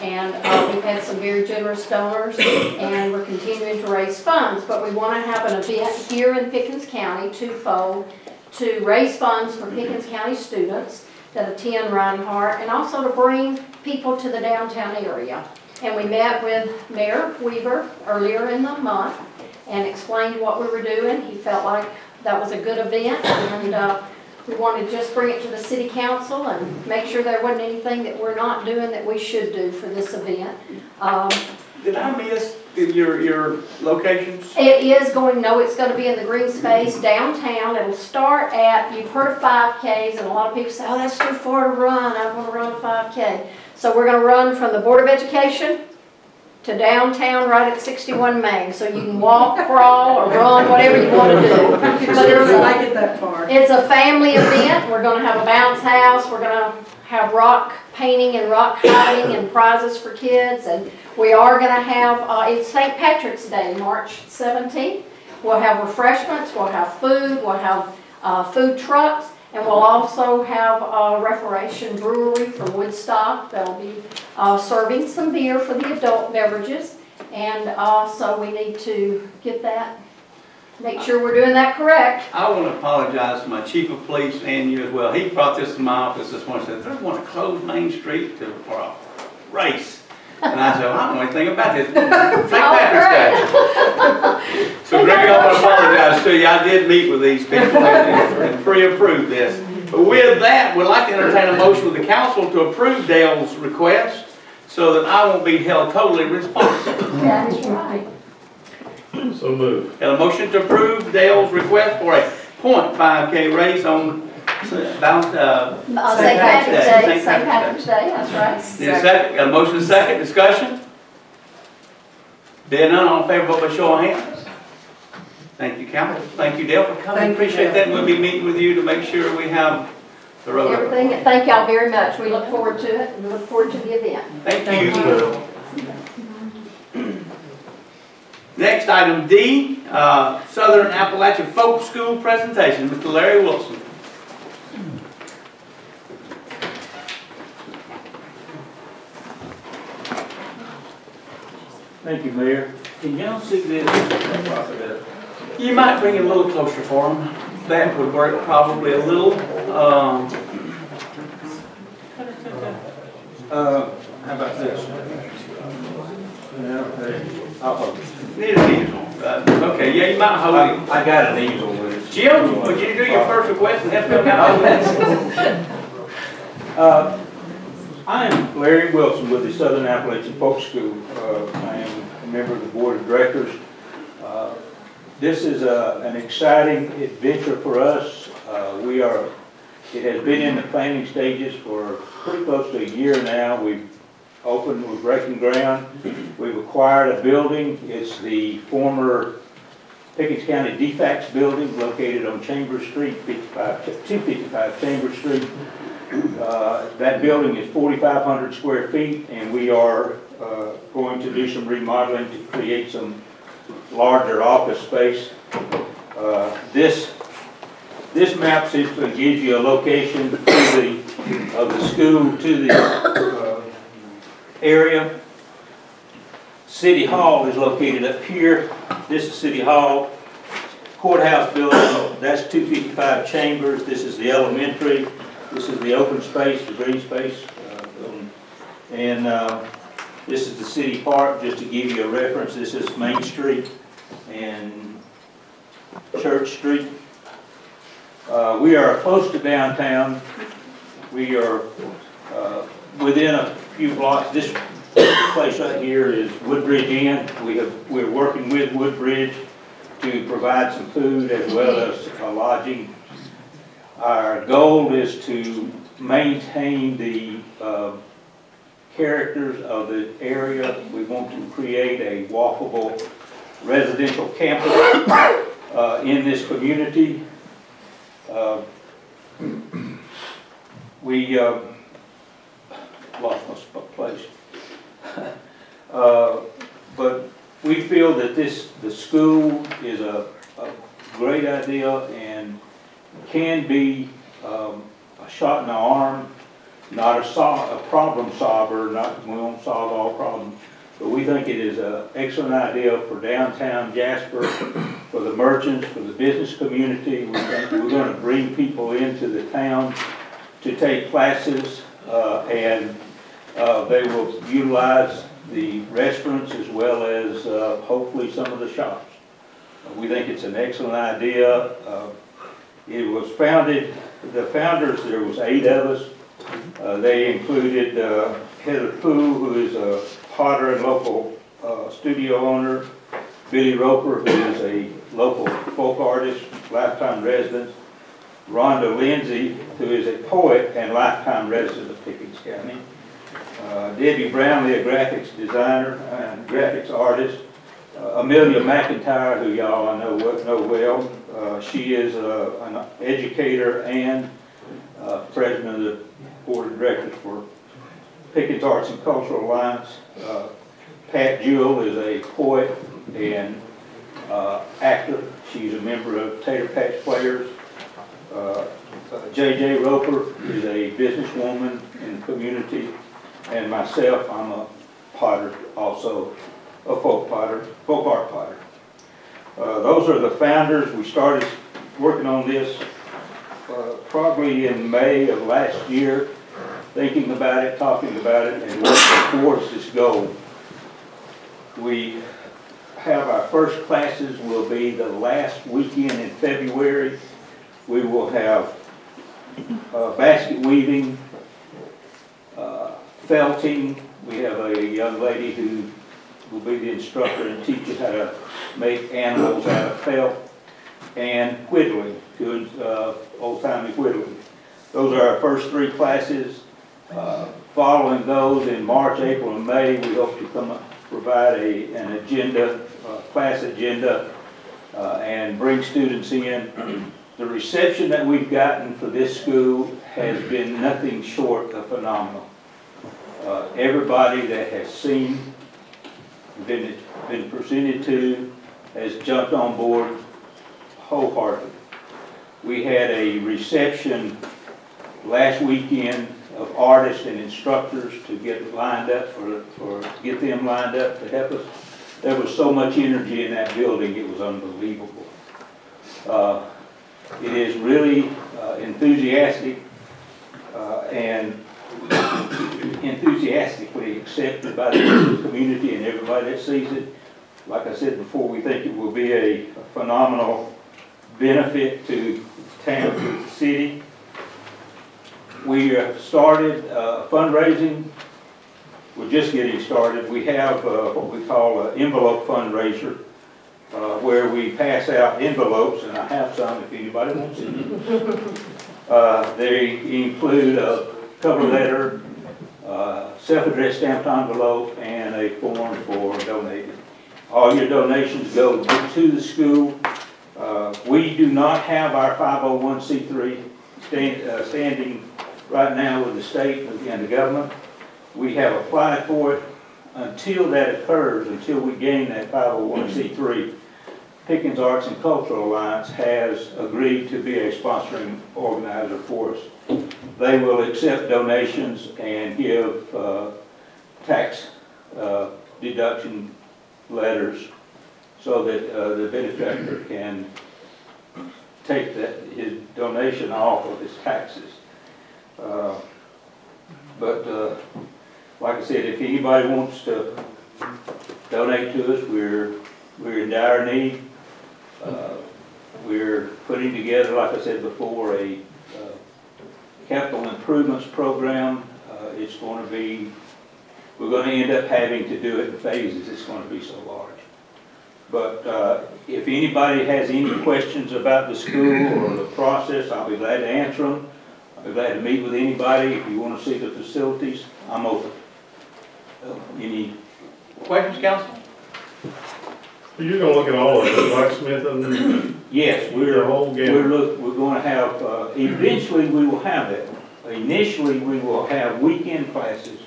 S11: And we've had some very generous donors, and we're continuing to raise funds. But we want to have an event here in Pickens County, twofold, to raise funds for Pickens County students that attend Reinhardt, and also to bring people to the downtown area. And we met with Mayor Weaver earlier in the month and explained what we were doing. He felt like that was a good event, and we wanted to just bring it to the city council and make sure there wasn't anything that we're not doing that we should do for this event.
S1: Did I miss your locations?
S11: It is going, no, it's going to be in the green space downtown. It'll start at, you've heard of 5Ks, and a lot of people say, oh, that's too far to run. I want to run a 5K. So we're going to run from the Board of Education to downtown right at 61 Main. So you can walk, crawl, or run, whatever you want to do. But it's a family event. We're going to have a bounce house. We're going to have rock painting and rock hiding and prizes for kids. And we are going to have, it's St. Patrick's Day, March 17th. We'll have refreshments. We'll have food. We'll have food trucks. And we'll also have a Reformation Brewery from Woodstock. They'll be serving some beer for the adult beverages. And so we need to get that, make sure we're doing that correct.
S1: I want to apologize to my chief of police and you as well. He brought this to my office this morning and said, they want to close Main Street for a race. And I said, well, I don't know anything about this. St. Patrick's Day. So Greg, I want to apologize to you. I did meet with these people and pre-approved this. But with that, we'd like to entertain a motion with the council to approve Dale's request so that I won't be held totally responsible.
S11: That is right.
S6: So moved.
S1: Got a motion to approve Dale's request for a .5K race on
S11: St. Patrick's Day. St. Patrick's Day, that's right.
S1: Need a second? Got a motion and a second. Discussion? Being none, all in favor, vote by show of hands. Thank you, Council. Thank you, Dale, for coming. Appreciate that. And we'll be meeting with you to make sure we have the road.
S11: Everything. Thank y'all very much. We look forward to it, and we look forward to the event.
S1: Thank you. Next, item D, Southern Appalachian Folk School presentation. Mr. Larry Wilson.
S12: Thank you, Mayor. Can y'all see this?
S1: You might bring it a little closer for him. That would work probably a little.
S12: How about this?
S1: Need an easel. Okay, yeah, you might hold it.
S12: I got an easel with it.
S1: Jim, would you do your first request and help him out?
S12: I am Larry Wilson with the Southern Appalachian Folk School. I am a member of the Board of Directors. This is an exciting adventure for us. It has been in the planning stages for pretty close to a year now. We're breaking ground. We've acquired a building. It's the former Pickens County DFAX building located on Chambers Street, 255 Chambers Street. That building is 4,500 square feet, and we are going to do some remodeling to create some larger office space. This map simply gives you a location of the school to the area. City Hall is located up here. This is City Hall. Courthouse building, that's 255 Chambers. This is the elementary. This is the open space, the green space building. And this is the city park, just to give you a reference. This is Main Street and Church Street. We are close to downtown. We are within a few blocks. This place right here is Woodbridge Inn. We're working with Woodbridge to provide some food as well as lodging. Our goal is to maintain the characters of the area. We want to create a walkable residential campus in this community. We lost my place. But we feel that the school is a great idea and can be a shot in the arm, not a problem solver. We won't solve all problems, but we think it is an excellent idea for downtown Jasper, for the merchants, for the business community. We think we're going to bring people into the town to take classes, and they will utilize the restaurants as well as hopefully some of the shops. We think it's an excellent idea. It was founded, the founders, there was 8 of us. They included Heather Poole, who is a potter and local studio owner, Billy Roper, who is a local folk artist, lifetime resident, Rhonda Lindsay, who is a poet and lifetime resident of Pickens County, Debbie Brownlee, a graphics designer and graphics artist, Amelia McIntyre, who y'all I know well. She is an educator and president of the board of directors for Pickens Arts and Cultural Alliance. Pat Jewell is a poet and actor. She's a member of Tater Patch Players. J.J. Roper is a businesswoman in the community. And myself, I'm a potter, also a folk art potter. Those are the founders. We started working on this probably in May of last year, thinking about it, talking about it, and working towards this goal. We have our first classes will be the last weekend in February. We will have basket weaving, felting. We have a young lady who will be the instructor and teach you how to make animals out of felt, and whittling, good old-timey whittling. Those are our first 3 classes. Following those in March, April, and May, we hope to provide an agenda, class agenda, and bring students in. The reception that we've gotten for this school has been nothing short of phenomenal. Everybody that has seen, been presented to, has jumped on board wholeheartedly. We had a reception last weekend of artists and instructors to get lined up get them lined up to help us. There was so much energy in that building, it was unbelievable. It is really enthusiastic and enthusiastically accepted by the community and everybody that sees it. Like I said before, we think it will be a phenomenal benefit to the town, to the city. We have started fundraising. We're just getting started. We have what we call an envelope fundraiser, where we pass out envelopes, and I have some if anybody wants it. They include a cover letter, self-addressed stamped envelope, and a form for donating. All your donations go to the school. We do not have our 501c3 standing right now with the state and the government. We have applied for it. Until that occurs, until we gain that 501c3, Pickens Arts and Cultural Alliance has agreed to be a sponsoring organizer for us. They will accept donations and give tax deduction letters so that the benefactor can take his donation off of his taxes. Like I said, if anybody wants to donate to us, we're in dire need. We're putting together, like I said before, a capital improvements program. It's going to be, we're going to end up having to do it in phases. It's going to be so large. But if anybody has any questions about the school or the process, I'll be glad to answer them. I'll be glad to meet with anybody. If you want to see the facilities, I'm open. Any
S1: Questions, council?
S6: You're gonna look at all of it, blacksmith and
S12: Yes,
S6: the whole gamut.
S12: we're going to have, eventually we will have it. Initially, we will have weekend classes,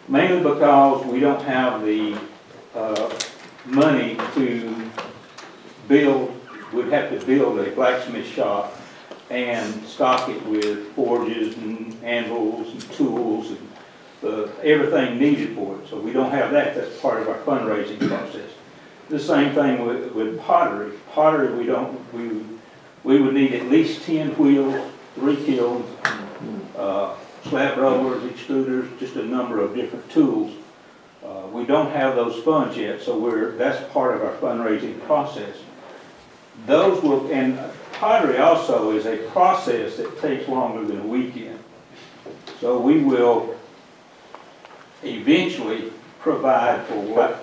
S12: mainly because we don't have the money to build, we'd have to build a blacksmith shop and stock it with forges and anvils and tools and everything needed for it. So we don't have that. That's part of our fundraising process. The same thing with pottery. Pottery, we would need at least 10 wheels, 3 kilns, slab rollers, extruders, just a number of different tools. We don't have those funds yet, so that's part of our fundraising process. Those will, and pottery also is a process that takes longer than a weekend. So we will eventually provide for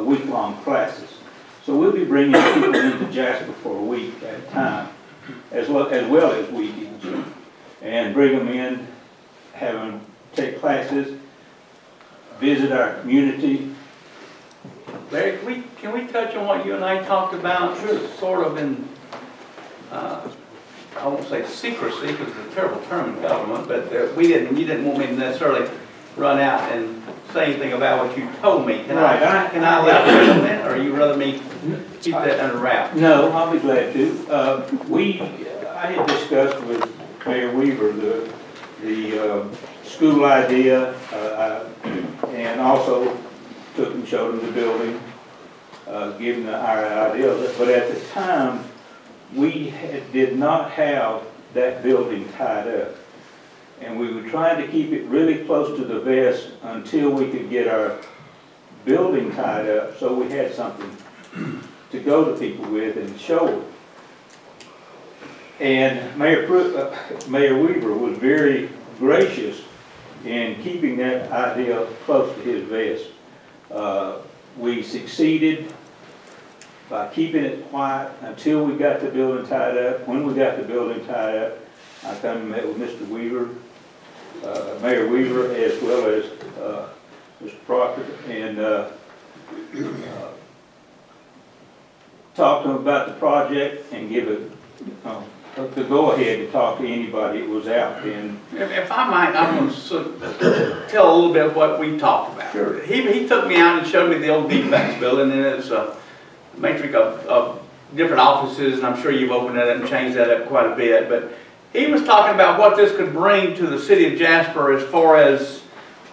S12: week-long classes. So we'll be bringing people into Jasper for a week at a time, as well as weekends, and bring them in, have them take classes, visit our community.
S1: Larry, can we touch on what you and I talked about? Sure. Sort of in, I won't say secrecy, because it's a terrible term in government, but you didn't want me to necessarily run out and say anything about what you told me. Can I elaborate on that, or you rather me keep that under wraps?
S12: No, I'll be glad to. I had discussed with Mayor Weaver the school idea, and also took and showed him the building, given our idea of it. But at the time, we did not have that building tied up. And we were trying to keep it really close to the vest until we could get our building tied up, so we had something to go to people with and show them. And Mayor Weaver was very gracious in keeping that idea close to his vest. We succeeded by keeping it quiet until we got the building tied up. When we got the building tied up, I come and met with Mr. Weaver, Mayor Weaver, as well as Mr. Proctor, and talk to him about the project and give it the go-ahead to talk to anybody that was out. And
S1: if I might, I'm going to tell a little bit of what we talked about. Sure. He took me out and showed me the old defense building, and it's a matrix of different offices, and I'm sure you've opened that and changed that up quite a bit. But he was talking about what this could bring to the city of Jasper as far as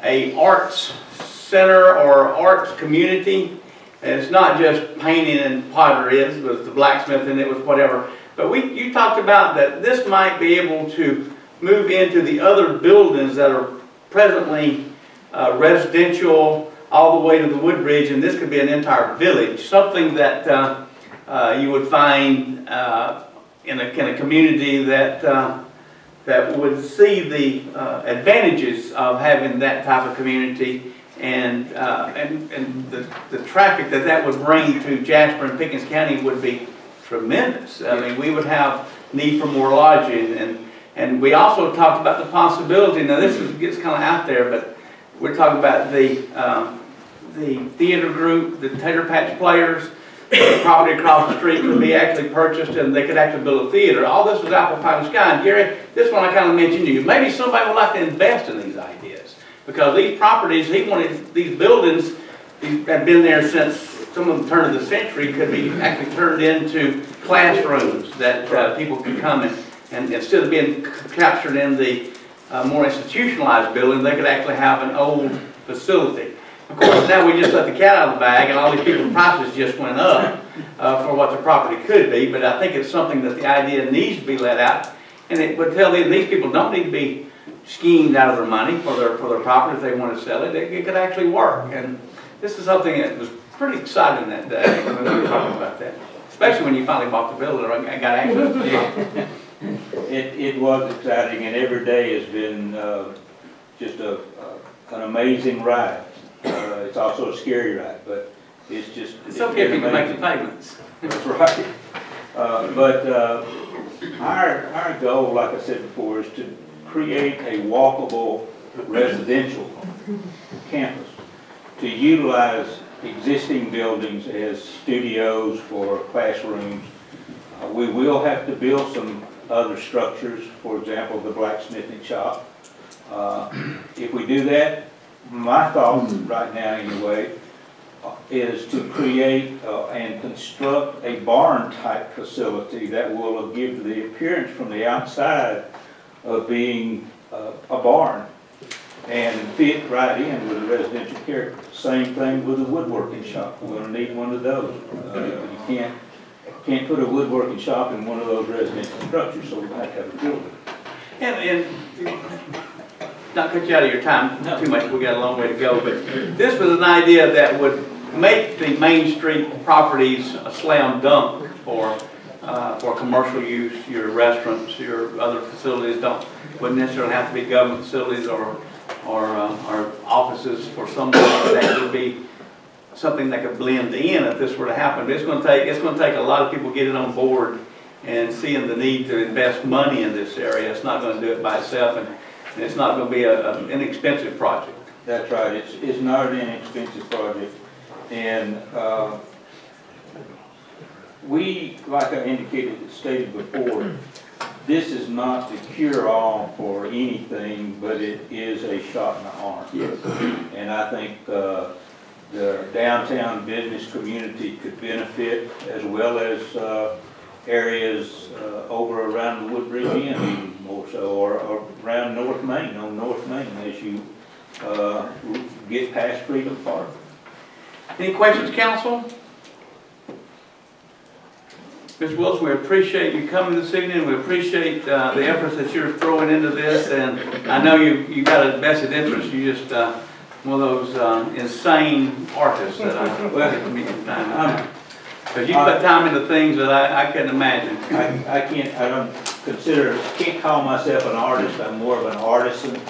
S1: a arts center or arts community. And it's not just painting and pottery, it was the blacksmith and it was whatever. But you talked about that this might be able to move into the other buildings that are presently residential all the way to the Woodbridge, and this could be an entire village, something that you would find in a community that would see the advantages of having that type of community, and the traffic that would bring to Jasper and Pickens County would be tremendous. I mean, we would have need for more lodging, and we also talked about the possibility. Now, this gets kind of out there, but we're talking about the theater group, the Tater Patch Players. The property across the street could be actually purchased, and they could actually build a theater. All this was apple pie in the sky. And Gary, this one I kind of mentioned to you. Maybe somebody would like to invest in these ideas, because these properties, he wanted these buildings, these had been there since some of them turn of the century, could be actually turned into classrooms that people could come and instead of being captured in the more institutionalized building, they could actually have an old facility. Of course, now we just let the cat out of the bag, and all these people's prices just went up for what the property could be. But I think it's something that the idea needs to be let out, and it would tell them these people don't need to be schemed out of their money for their property if they want to sell it. It could actually work, and this is something that was pretty exciting that day when we were talking about that. Especially when you finally bought the building, I got access to it.
S12: It was exciting, and every day has been just an amazing ride. It's also a scary ride, but it's just...
S1: It's okay if you can make the payments.
S12: That's right. But our goal, like I said before, is to create a walkable residential campus, to utilize existing buildings as studios for classrooms. We will have to build some other structures, for example, the blacksmithing shop. If we do that, my thought right now anyway, is to create and construct a barn-type facility that will give the appearance from the outside of being a barn and fit right in with a residential character. Same thing with the woodworking shop. We're going to need one of those. You can't put a woodworking shop in one of those residential structures, so we have to have a building.
S1: And not cut you out of your time too much, we got a long way to go, but this was an idea that would make the Main Street properties a slam dunk for commercial use. Your restaurants, your other facilities wouldn't necessarily have to be government facilities or offices for someone that would be something that could blend in if this were to happen. But it's going to take a lot of people getting on board and seeing the need to invest money in this area. It's not going to do it by itself, and it's not going to be an inexpensive project.
S12: That's right. It's not an inexpensive project. And we, like I stated before, this is not the cure-all for anything, but it is a shot in the arm.
S1: Yes.
S12: And I think the downtown business community could benefit, as well as areas over around the Woodbridge Inn, even more so, or around North Main, on North Main, as you get past Freedom Park.
S1: Any questions, council? Ms. Wilson, we appreciate you coming this evening. We appreciate the efforts that you're throwing into this, and I know you got a vested interest. You just one of those insane artists that I get to meet from time to time. Because you put time into things that I couldn't imagine.
S12: I can't call myself an artist. I'm more of an artisan.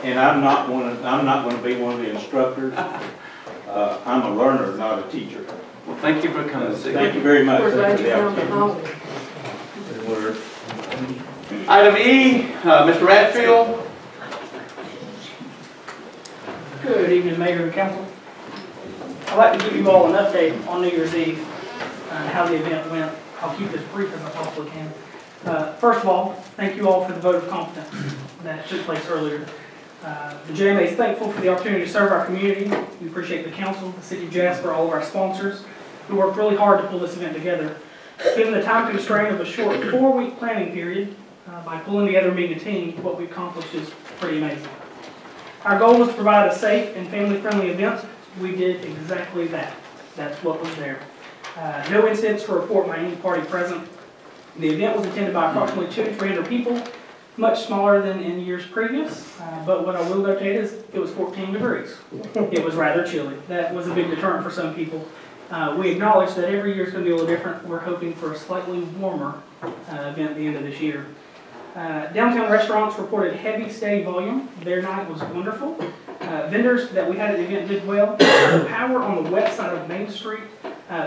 S12: And I'm not going to be one of the instructors. I'm a learner, not a teacher.
S1: Well, thank you for coming this evening.
S12: Thank you very much.
S4: We're glad you found the home.
S1: Item E, Mr. Raffield.
S9: Good evening, Mayor and Council. I'd like to give you all an update on New Year's Eve and how the event went. I'll keep this brief as I possibly can. First of all, thank you all for the vote of confidence that took place earlier. The JMA is thankful for the opportunity to serve our community. We appreciate the council, the city of Jasper, all of our sponsors who worked really hard to pull this event together. Given the time constraint of a short 4-week planning period, by pulling together and being a team, what we accomplished is pretty amazing. Our goal was to provide a safe and family-friendly event. We did exactly that. That's what was there. No incidents to report by any party present. The event was attended by approximately 200 to 300 people, much smaller than in years previous, but what I will notate is it was 14 degrees. It was rather chilly. That was a big deterrent for some people. We acknowledge that every year is going to be a little different. We're hoping for a slightly warmer event at the end of this year. Downtown restaurants reported heavy, steady volume. Their night was wonderful. Vendors that we had at the event did well. The power on the west side of Main Street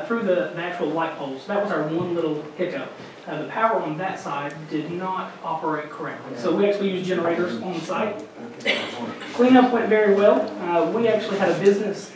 S9: through the actual light poles, that was our one little hiccup. The power on that side did not operate correctly. So we actually used generators on site. Cleanup went very well. We actually had a business,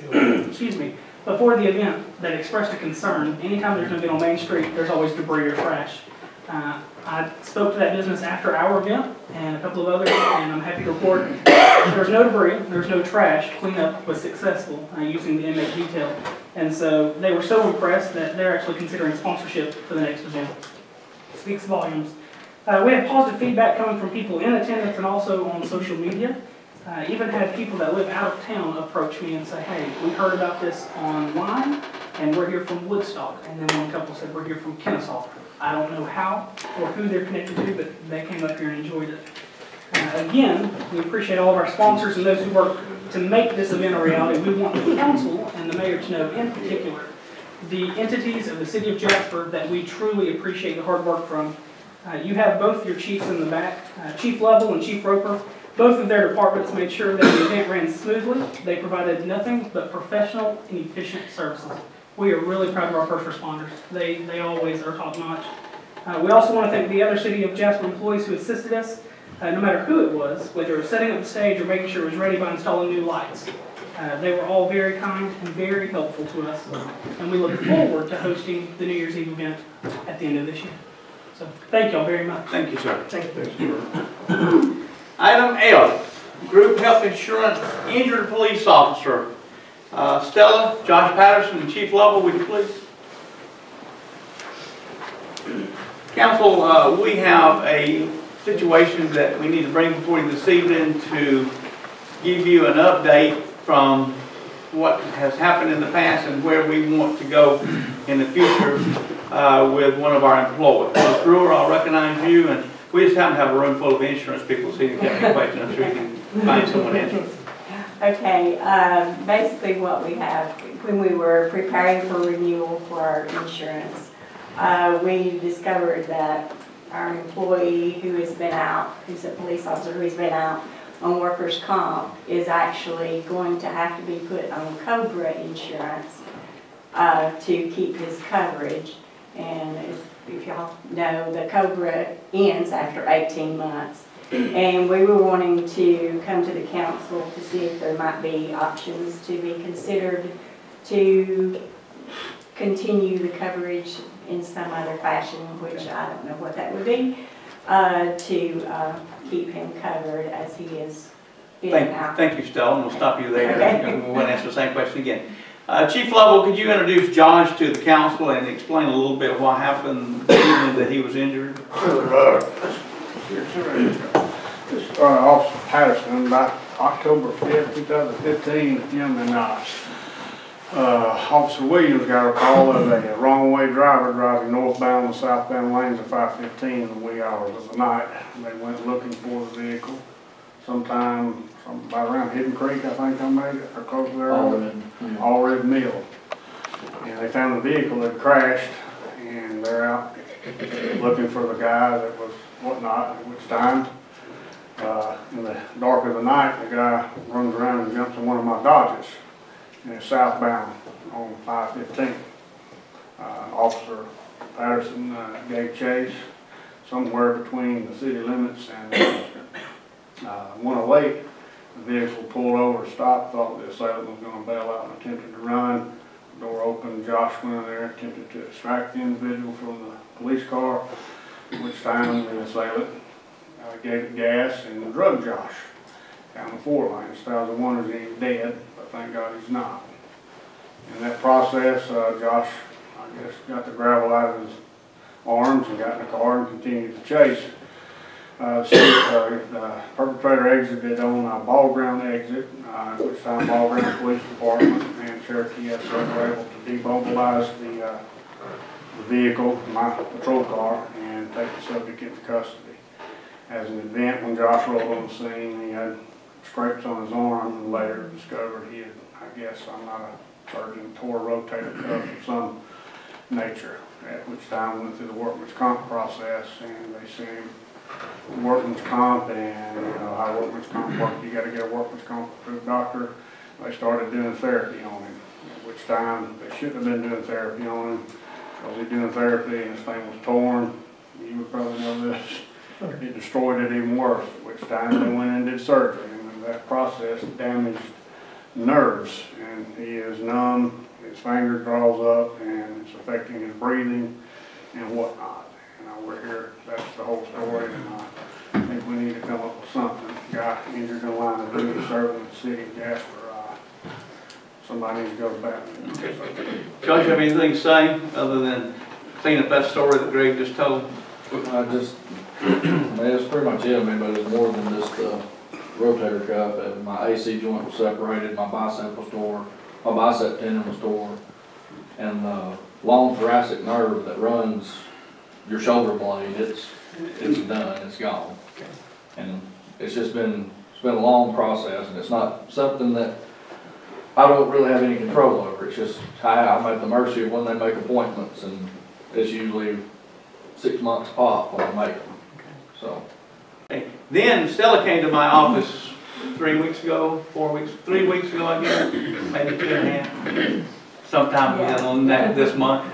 S9: excuse me, before the event that expressed a concern. Anytime there's an event on Main Street, there's always debris or trash. I spoke to that business after our event and a couple of others, and I'm happy to report there was no debris, there was no trash. Cleanup was successful using the inmate detail. And so they were so impressed that they're actually considering sponsorship for the next event. Speaks volumes. We had positive feedback coming from people in attendance and also on social media. Even had people that live out of town approach me and say, hey, we heard about this online and we're here from Woodstock. And then one couple said, we're here from Kennesaw. I don't know how or who they're connected to, but they came up here and enjoyed it. Again, we appreciate all of our sponsors and those who work to make this event a reality. We want the council and the mayor to know in particular the entities of the city of Jasper that we truly appreciate the hard work from. You have both your chiefs in the back, Chief Lovell and Chief Roper. Both of their departments made sure that the event ran smoothly. They provided nothing but professional and efficient services. We are really proud of our first responders. They always are top notch. We also want to thank the other city of Jasper employees who assisted us, no matter who it was, whether it was setting up the stage or making sure it was ready by installing new lights. They were all very kind and very helpful to us, and we look forward to hosting the New Year's Eve event at the end of this year. So, thank y'all very much.
S1: Thank you, sir.
S9: Thank you.
S1: Item F, group health insurance injured police officer. Stella, Josh Patterson, and Chief Lovell, would you please? Council, we have a situation that we need to bring before you this evening to give you an update from what has happened in the past and where we want to go in the future with one of our employees. Ms. Brewer, I'll recognize you, and we just happen to have a room full of insurance people, so you can have any questions. I'm sure you can find someone answering.
S13: Okay, basically what we have, when we were preparing for renewal for our insurance, we discovered that our employee who has been out, who's a police officer who has been out on workers' comp, is actually going to have to be put on COBRA insurance to keep his coverage. And if y'all know, the COBRA ends after 18 months. And we were wanting to come to the council to see if there might be options to be considered to continue the coverage in some other fashion, which I don't know what that would be, to keep him covered as he is being out.
S1: Thank you, Stella, and we'll stop you there. Okay. We'll answer the same question again. Chief Lovell, could you introduce Josh to the council and explain a little bit of what happened the evening that he was injured?
S10: This is Officer Patterson, about October 5th, 2015, him and Officer Williams got a call of a wrong-way driver driving northbound and southbound lanes of 515 in the wee hours of the night. They went looking for the vehicle sometime by around Hidden Creek, I think I made it, or close to there, Allred Mill. And they found the vehicle that crashed, and they're out looking for the guy that was whatnot, at which time, in the dark of the night, the guy runs around and jumps in one of my Dodges, and it's southbound on 515. Officer Patterson gave chase somewhere between the city limits and 108. The vehicle pulled over, stopped, thought the assailant was going to bail out and attempted to run. The door opened, Josh went in there, attempted to extract the individual from the police car, at which time the assailant gave it gas and drug Josh down the 4 lanes. Thousand wonders he ain't dead, but thank God he's not. In that process, Josh, I guess, got the gravel out of his arms and got in the car and continued to chase. The perpetrator exited on Ball Ground exit, at which time Ball Ground Police Department and Cherokee SF were able to demobilize the vehicle, my patrol car, and take the subject into custody. As an event, when Josh rolled on the scene, he had scrapes on his arm, and later discovered he had, I guess, I'm not a surgeon, tore a rotator cuff of some nature, at which time went through the workman's comp process, and they sent him workman's comp, and you know how workman's comp works, you got to get a workman's comp approved doctor. They started doing therapy on him, at which time they shouldn't have been doing therapy on him, because he's doing therapy and his thing was torn. You would probably know this. It destroyed it even worse, at which time they went and did surgery, and in that process damaged nerves, and he is numb, his finger draws up, and it's affecting his breathing and whatnot. We're here, that's the whole story, and I think we need to come up with something. Guy injured in the line of duty serving in the city of Jasper. Somebody needs to go to bat.
S1: Josh, you have anything to say other than clean up that story that Greg just told?
S7: That's pretty much it. I mean, but it's more than just the rotator cuff. And my AC joint was separated, my bicep was torn, my bicep tendon was torn, and the long thoracic nerve that runs your shoulder blade, it's done, it's gone. And it's just been, a long process, and it's not something that I don't really have any control over. It's just, I'm at the mercy of when they make appointments, and it's usually 6 months pop when I make them, so.
S1: Then Stella came to my office 3 weeks ago, 3 weeks ago, I guess, maybe 2.5, sometime on that this month,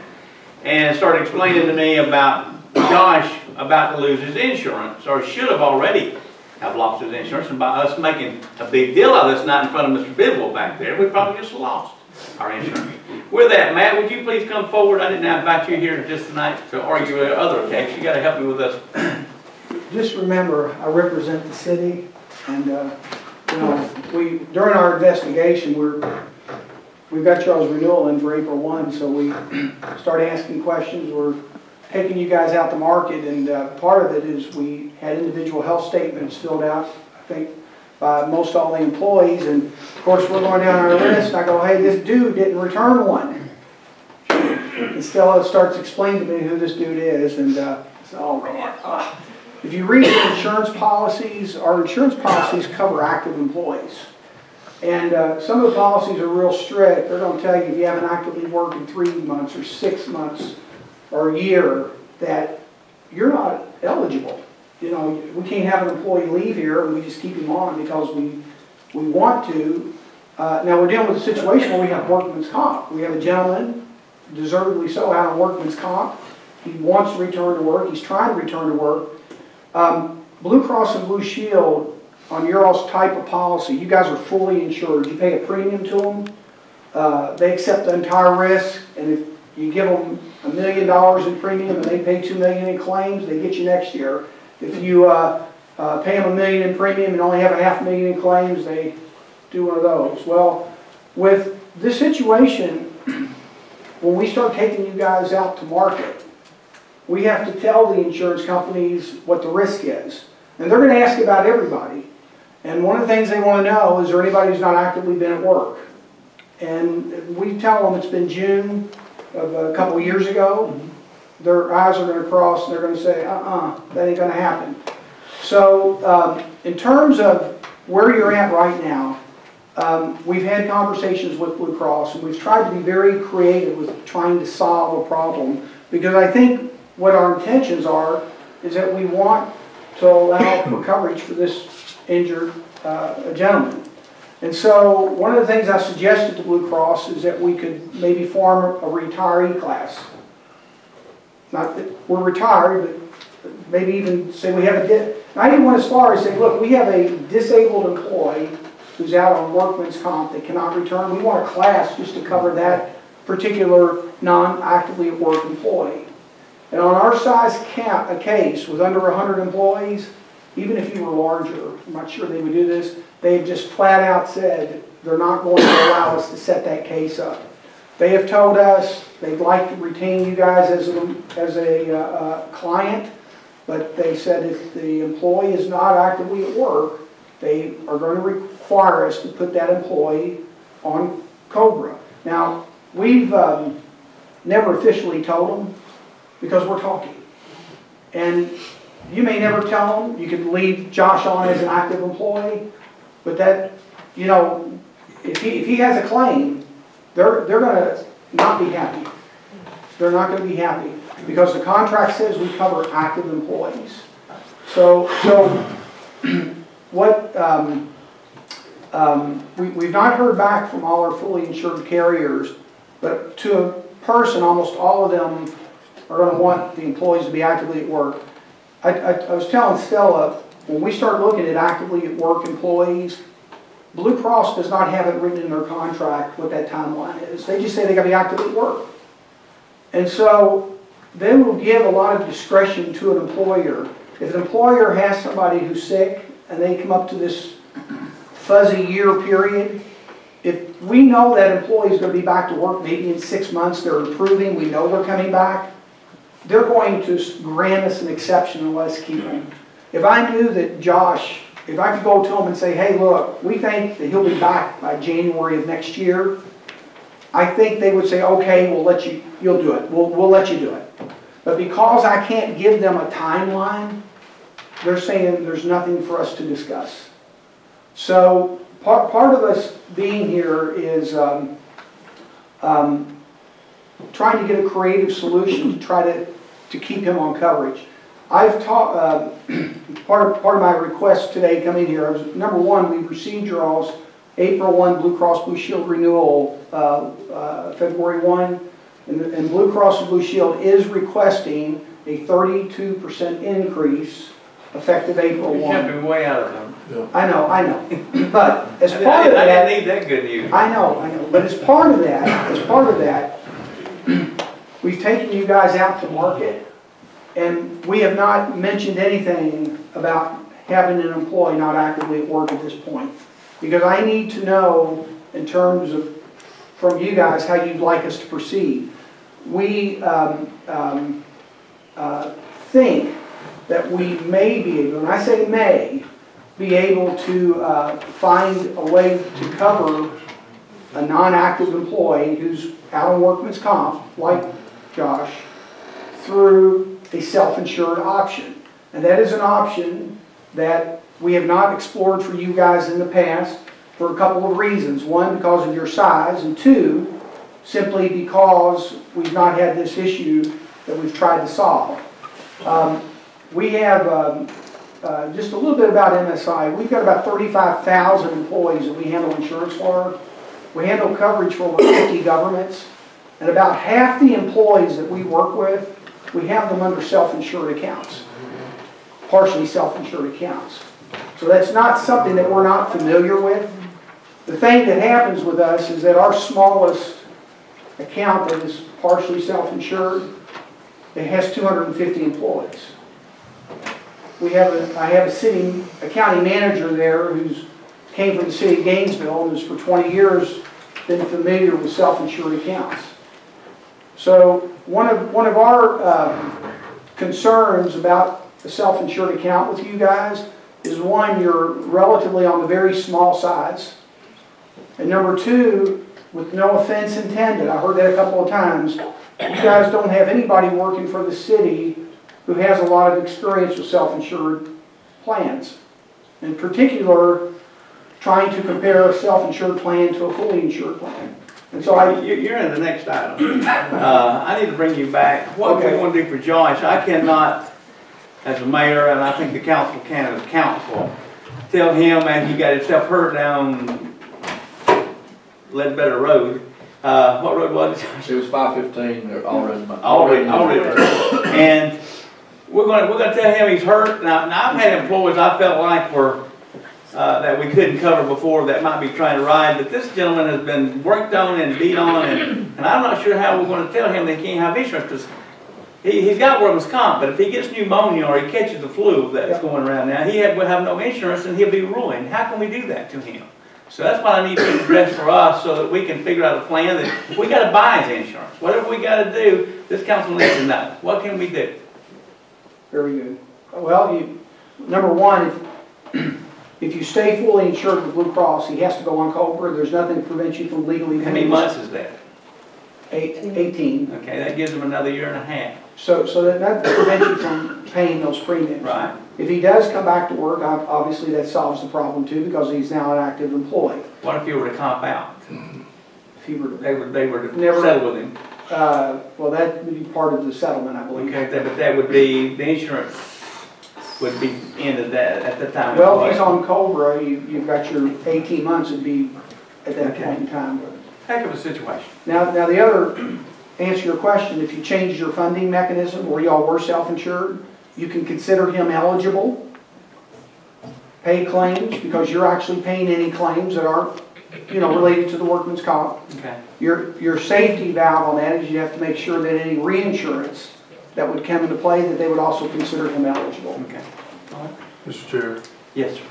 S1: and started explaining to me about Josh about to lose his insurance, or should have already have lost his insurance, and by us making a big deal of this, not in front of Mr. Bidwell back there, we probably just lost our insurance. With that, Matt, would you please come forward? I didn't invite you here just tonight to argue with other case. You got to help me with this.
S14: Just remember, I represent the city, and you know, during our investigation, we've got y'all's renewal in for April 1, so we started asking questions. We're taking you guys out to market, and part of it is we had individual health statements filled out, I think, by most all the employees, and of course we're going down our list, and I go, hey, this dude didn't return one. And Stella starts explaining to me who this dude is, and I said, oh man. If you read the insurance policies, our insurance policies cover active employees. And some of the policies are real strict. They're going to tell you if you haven't actively worked in 3 months or 6 months or a year that you're not eligible. You know, we can't have an employee leave here and we just keep him on because we want to. Now we're dealing with a situation where we have workman's comp. We have a gentleman, deservedly so, out on workman's comp. He wants to return to work. He's trying to return to work. Blue Cross and Blue Shield, on your all's type of policy, you guys are fully insured. You pay a premium to them. They accept the entire risk, and if you give them $1 million in premium and they pay $2 million in claims, they get you next year. If you pay them $1 million in premium and only have $500,000 in claims, they do one of those. Well, with this situation, when we start taking you guys out to market, we have to tell the insurance companies what the risk is. And they're going to ask about everybody. And one of the things they want to know is there anybody who's not actively been at work. And we tell them it's been June of a couple of years ago. Their eyes are going to cross and they're going to say, that ain't going to happen. So in terms of where you're at right now, we've had conversations with Blue Cross and we've tried to be very creative with trying to solve a problem, because I think what our intentions are is that we want to allow for coverage for this injured gentleman. And so one of the things I suggested to Blue Cross is that we could maybe form a retiree class. Not that we're retired, but maybe even say we have I didn't want as far as say, look, we have a disabled employee who's out on workman's comp that cannot return. We want a class just to cover that particular non-actively at work employee. And on our size a case with under 100 employees, even if you were larger, I'm not sure they would do this, they've just flat out said they're not going to allow us to set that case up. They have told us they'd like to retain you guys as a client, but they said if the employee is not actively at work, they are going to require us to put that employee on COBRA. Now, we've never officially told them because we're talking. And you may never tell them. You could leave Josh on as an active employee, but that, you know, if he has a claim, they're going to not be happy. They're not going to be happy because the contract says we cover active employees. So what we've not heard back from all our fully insured carriers, but to a person, almost all of them are going to want the employees to be actively at work. I was telling Stella, when we start looking at actively at work employees, Blue Cross does not have it written in their contract what that timeline is. They just say they got to be actively at work. And so they will give a lot of discretion to an employer. If an employer has somebody who's sick and they come up to this fuzzy year period, if we know that employee is going to be back to work maybe in 6 months, they're improving, we know they're coming back, they're going to grant us an exception and let us keep them. If I knew that Josh, if I could go to him and say, hey, look, we think that he'll be back by January of next year, I think they would say, okay, we'll let you, you'll do it. We'll let you do it. But because I can't give them a timeline, they're saying there's nothing for us to discuss. So part of us being here is trying to get a creative solution to try to keep him on coverage. I've taught, part of my request today coming here was, number one, we received your all's April 1 Blue Cross Blue Shield renewal February 1, and Blue Cross and Blue Shield is requesting a 32% increase effective April 1.
S1: You have been way out of them.
S14: I know. But as part of that,
S1: I didn't need that good news.
S14: I know. But as part of that, we've taken you guys out to market, and we have not mentioned anything about having an employee not actively at work at this point. Because I need to know, in terms of, from you guys, how you'd like us to proceed. We think that we may be able, and I say may, be able to find a way to cover a non-active employee who's out on workman's comp, like Josh, through a self-insured option. And that is an option that we have not explored for you guys in the past for a couple of reasons. One, because of your size, and two, simply because we've not had this issue that we've tried to solve. We have just a little bit about MSI. We've got about 35,000 employees that we handle insurance for. We handle coverage for over 50 governments. And about half the employees that we work with, we have them under self-insured accounts, partially self-insured accounts. So that's not something that we're not familiar with. The thing that happens with us is that our smallest account that is partially self-insured, it has 250 employees. I have a county manager there who's came from the city of Gainesville and has for 20 years been familiar with self-insured accounts. So one of our concerns about the self-insured account with you guys is, one, you're relatively on the very small sides, and number two, with no offense intended, I heard that a couple of times, you guys don't have anybody working for the city who has a lot of experience with self-insured plans. In particular, trying to compare a self-insured plan to a fully insured plan. And so
S1: you're in the next item. I need to bring you back. What we want to do for Josh, I cannot, as a mayor, and I think the council can as council, tell him as he got himself hurt down Ledbetter Road. What road was it?
S7: It was 515, already.
S1: And we're going to tell him he's hurt. Now I've had employees I felt like were that we couldn't cover before that might be trying to ride, but this gentleman has been worked on and beat on, and I'm not sure how we're going to tell him they can't have insurance, because he's got workman's comp, but if he gets pneumonia or he catches the flu that's going around now, will have no insurance and he'll be ruined. How can we do that to him? So that's what I need to address for us, so that we can figure out a plan that if we got to buy his insurance, whatever we got to do, this council needs to know. What can we do?
S14: Very good. Well, number one, if you stay fully insured with Blue Cross, he has to go on COBRA. There's nothing to prevent you from legally.
S1: How many months is that?
S14: 18.
S1: Okay, that gives him another year and a half.
S14: So that prevents you from paying those premiums.
S1: Right.
S14: If he does come back to work, obviously that solves the problem too, because he's now an active employee.
S1: What if he were to comp out?
S14: If he were to,
S1: they were to settle with him.
S14: Well, that would be part of the settlement, I believe.
S1: Okay, but that would be, the insurance would be ended that at the time.
S14: Well, if he's on COBRA, you've got your 18 months would be at that point in time.
S1: Heck of a situation.
S14: Now the other, answer your question, if you change your funding mechanism, or y'all were self-insured, you can consider him eligible, pay claims, because you're actually paying any claims that aren't, related to the workman's comp.
S1: Okay.
S14: Your safety valve on that is you have to make sure that any reinsurance that would come into play, that they would also consider him eligible.
S1: Okay. All right.
S6: Mr. Chair.
S1: Yes, sir.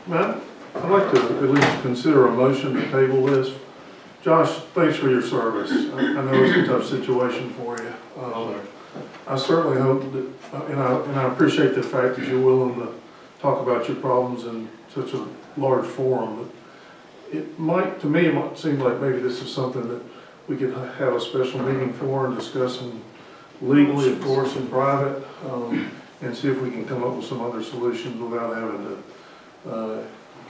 S6: Matt, I'd like to at least consider a motion to table this. Josh, thanks for your service. I know it's a tough situation for you. I certainly hope that, and I appreciate the fact that you're willing to talk about your problems in such a large forum. But it might seem like maybe this is something that we could have a special meeting for and discuss legally, of course, in private, and see if we can come up with some other solutions without having to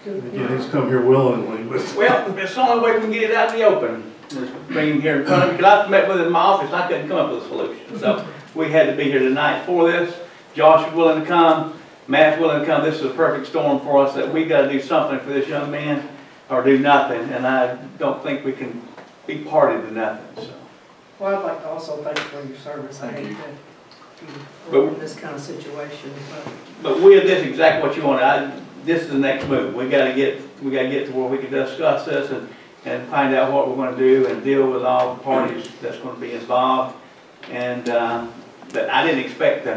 S6: Again, he's come here willingly, but.
S1: Well, it's the only way we can get it out in the open, is bring him here in front of me, because I met with him in my office, I couldn't come up with a solution. So we had to be here tonight for this. Josh is willing to come, Matt's willing to come. This is a perfect storm for us, that we gotta do something for this young man, or do nothing, and I don't think we can be party to nothing, so.
S4: Well, I'd like to also thank you for your service. I hate that
S1: But-
S4: you're in this kind of situation,
S1: But with this, exactly what you want, this is the next move. We gotta get to where we can discuss this and find out what we're gonna do and deal with all the parties that's gonna be involved. And, but I didn't expect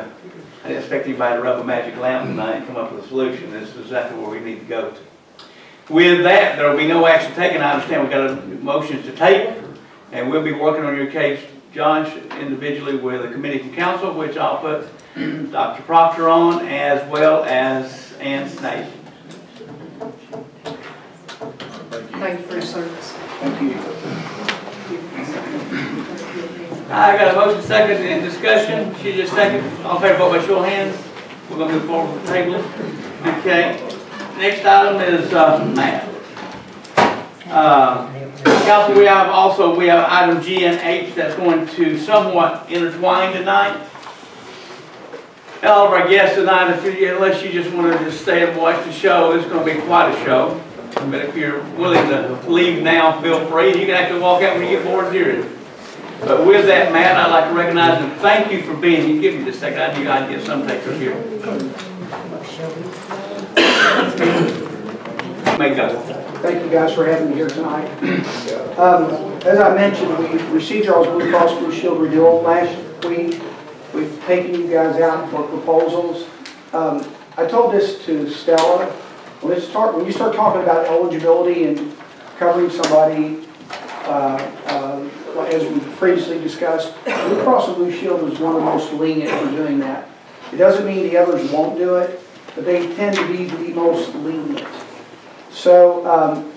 S1: anybody to rub a magic lamp tonight and come up with a solution. This is exactly where we need to go to. With that, there will be no action taken. I understand we've got motions to table, and we'll be working on your case, Josh, individually with a committee from council, which I'll put Dr. Proctor on, as well as Ann Snake.
S4: thank you for your service.
S14: Thank you.
S1: I got a motion second in discussion. She just second. All in favor, vote by show of hands. We're gonna move forward with the table. Okay. Next item is Matt. Council, we have item G and H that's going to somewhat intertwine tonight. All of our guests tonight, unless you just want to just stay and watch the show, it's going to be quite a show. But if you're willing to leave now, feel free. You can actually walk out when you get bored of hearing it. But with that, Matt, I'd like to recognize and thank you for being here. Give me just a second. I knew I'd get some takers here. Make up.
S14: Thank you guys for having me here tonight. As I mentioned, we received y'all's Blue Cross Blue Shield renewal last week. We've taken you guys out for proposals. I told this to Stella. When you start talking about eligibility and covering somebody, as we previously discussed, Blue Cross and Blue Shield is one of the most lenient for doing that. It doesn't mean the others won't do it, but they tend to be the most lenient. So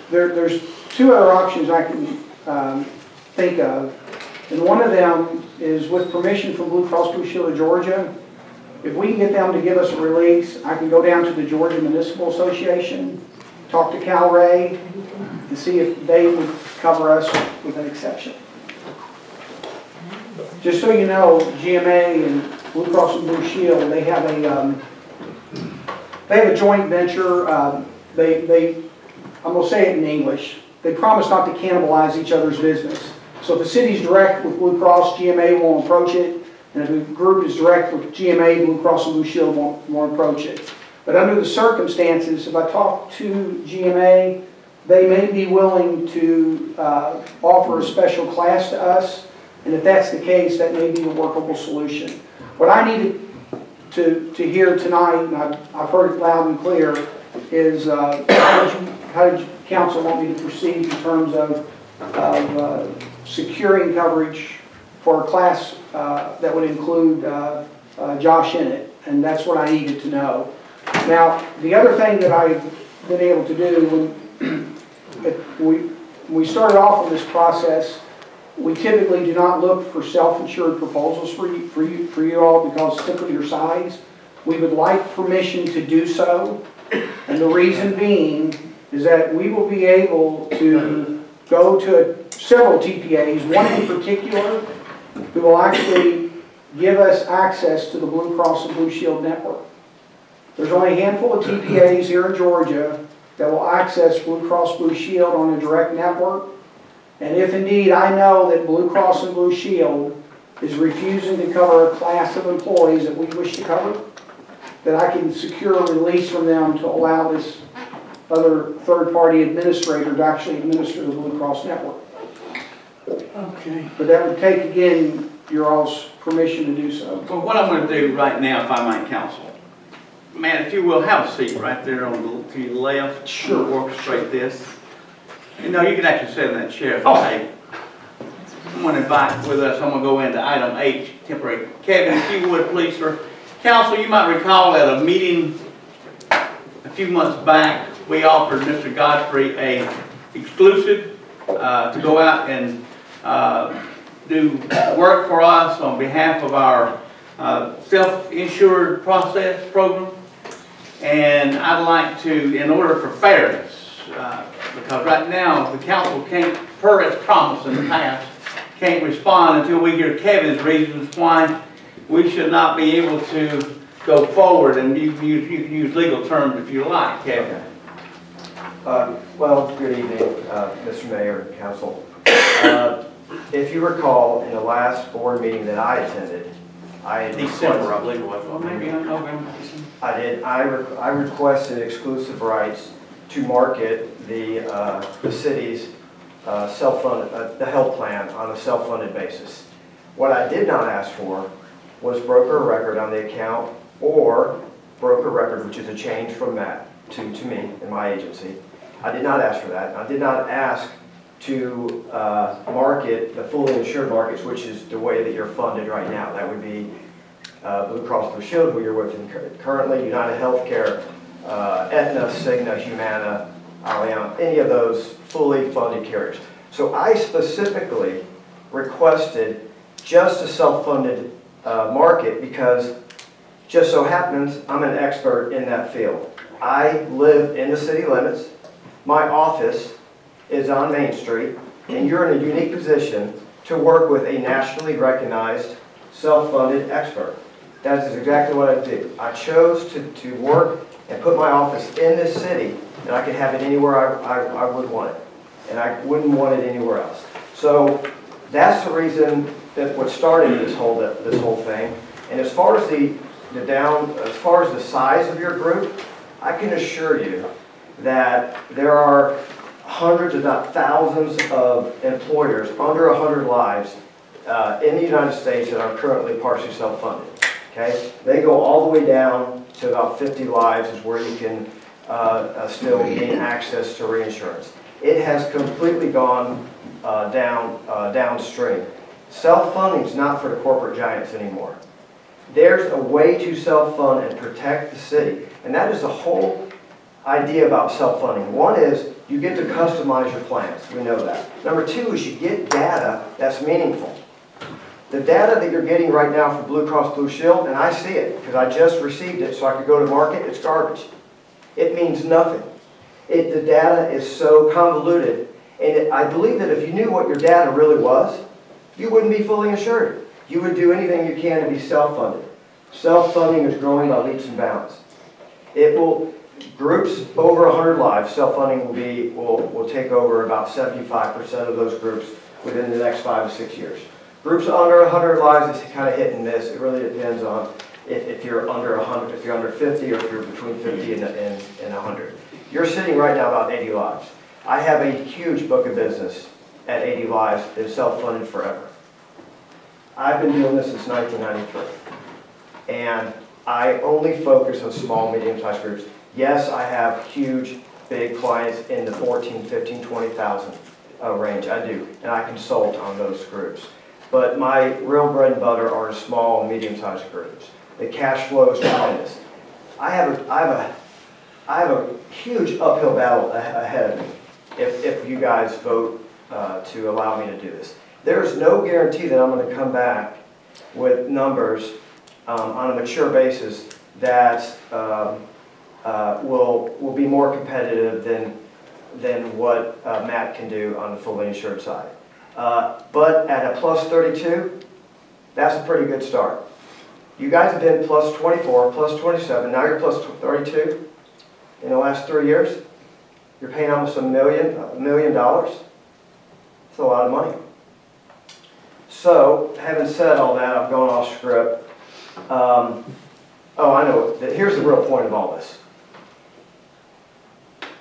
S14: there's two other options I can think of, and one of them is with permission from Blue Cross Blue Shield of Georgia. If we can get them to give us a release, I can go down to the Georgia Municipal Association, talk to Cal Ray, and see if they would cover us with an exception. Just so you know, GMA and Blue Cross and Blue Shield, they have a joint venture. I'm going to say it in English. They promise not to cannibalize each other's business. So if the city's direct with Blue Cross, GMA won't approach it. And if the group is direct with GMA, Blue Cross and Blue Shield won't approach it. But under the circumstances, if I talk to GMA, they may be willing to offer a special class to us. And if that's the case, that may be a workable solution. What I needed to hear tonight, and I've heard it loud and clear, is how did council want me to proceed in terms of securing coverage for a class that would include Josh in it, and that's what I needed to know. Now, the other thing that I've been able to do when we started off in this process, we typically do not look for self-insured proposals for you all because simply your size. We would like permission to do so, and the reason being is that we will be able to go to several TPAs, one in particular, who will actually give us access to the Blue Cross and Blue Shield network. There's only a handful of TPAs here in Georgia that will access Blue Cross Blue Shield on a direct network. And if indeed I know that Blue Cross and Blue Shield is refusing to cover a class of employees that we wish to cover, that I can secure a release from them to allow this other third-party administrator to actually administer the Blue Cross network.
S1: Okay.
S14: But that would take, again, your all's permission to do so.
S1: Well, what I'm going to do right now, if I might counsel, man, if you will, have a seat right there to your left. Sure. Orchestrate this. You know, you can actually sit in that chair for a table. I'm going to invite with us, I'm going to go into item H, temporary. Kevin, if you would, please, sir. Council, you might recall at a meeting a few months back, we offered Mr. Godfrey a exclusive to go out and do work for us on behalf of our self-insured process program. And I'd like to, in order for fairness, because right now the council can't, per its promise in the past, can't respond until we hear Kevin's reasons why we should not be able to go forward, and you can use legal terms if you like, Kevin.
S15: Well, good evening, Mr. Mayor and Council. If you recall, in the last board meeting that I attended, I had
S1: December, I believe it was. Well, maybe in November.
S15: I did. I requested exclusive rights to market the city's self-funded, the health plan on a self-funded basis. What I did not ask for was broker record on the account or broker record, which is a change from Matt to me in my agency. I did not ask for that. I did not ask to market the fully insured markets, which is the way that you're funded right now. That would be Blue Cross Blue Shield, who you're with currently, United Healthcare, Aetna, Cigna, Humana, Allianz, any of those fully funded carriers. So I specifically requested just a self-funded market because just so happens I'm an expert in that field. I live in the city limits. My office is on Main Street, and you're in a unique position to work with a nationally recognized self-funded expert. That is exactly what I do. I chose to work and put my office in this city, and I could have it anywhere I would want it. And I wouldn't want it anywhere else. So that's the reason that what started this whole thing. And as far as the size of your group, I can assure you that there are hundreds, if not thousands, of employers under 100 lives in the United States that are currently partially self-funded. Okay, they go all the way down to about 50 lives is where you can still gain access to reinsurance. It has completely gone downstream. Self-funding is not for the corporate giants anymore. There's a way to self-fund and protect the city, and that is the whole idea about self-funding. One is you get to customize your plans. We know that. Number two is you get data that's meaningful. The data that you're getting right now from Blue Cross Blue Shield, and I see it because I just received it so I could go to market, it's garbage. It means nothing. The data is so convoluted, and I believe that if you knew what your data really was, you wouldn't be fully insured. You would do anything you can to be self-funded. Self-funding is growing by leaps and bounds. It will, groups over 100 lives, self-funding will take over about 75% of those groups within the next 5 to 6 years. Groups under 100 lives is kind of hit and miss. It really depends on if you're under 100, if you're under 50, or if you're between 50 and 100. You're sitting right now about 80 lives. I have a huge book of business at 80 lives that is self-funded forever. I've been doing this since 1993. And I only focus on small, medium-sized groups. Yes, I have huge, big clients in the 14, 15, 20,000 range. I do. And I consult on those groups. But my real bread and butter are small and medium-sized groups. The cash flow is tremendous. I have a huge uphill battle ahead of me if you guys vote to allow me to do this. There is no guarantee that I'm going to come back with numbers on a mature basis that will be more competitive than what Matt can do on the fully insured side. But at a plus 32, that's a pretty good start. You guys have been plus 24, plus 27, now you're plus 32 in the last 3 years. You're paying almost $1 million. That's a lot of money. So, having said all that, I've gone off script. Oh, I know. Here's the real point of all this.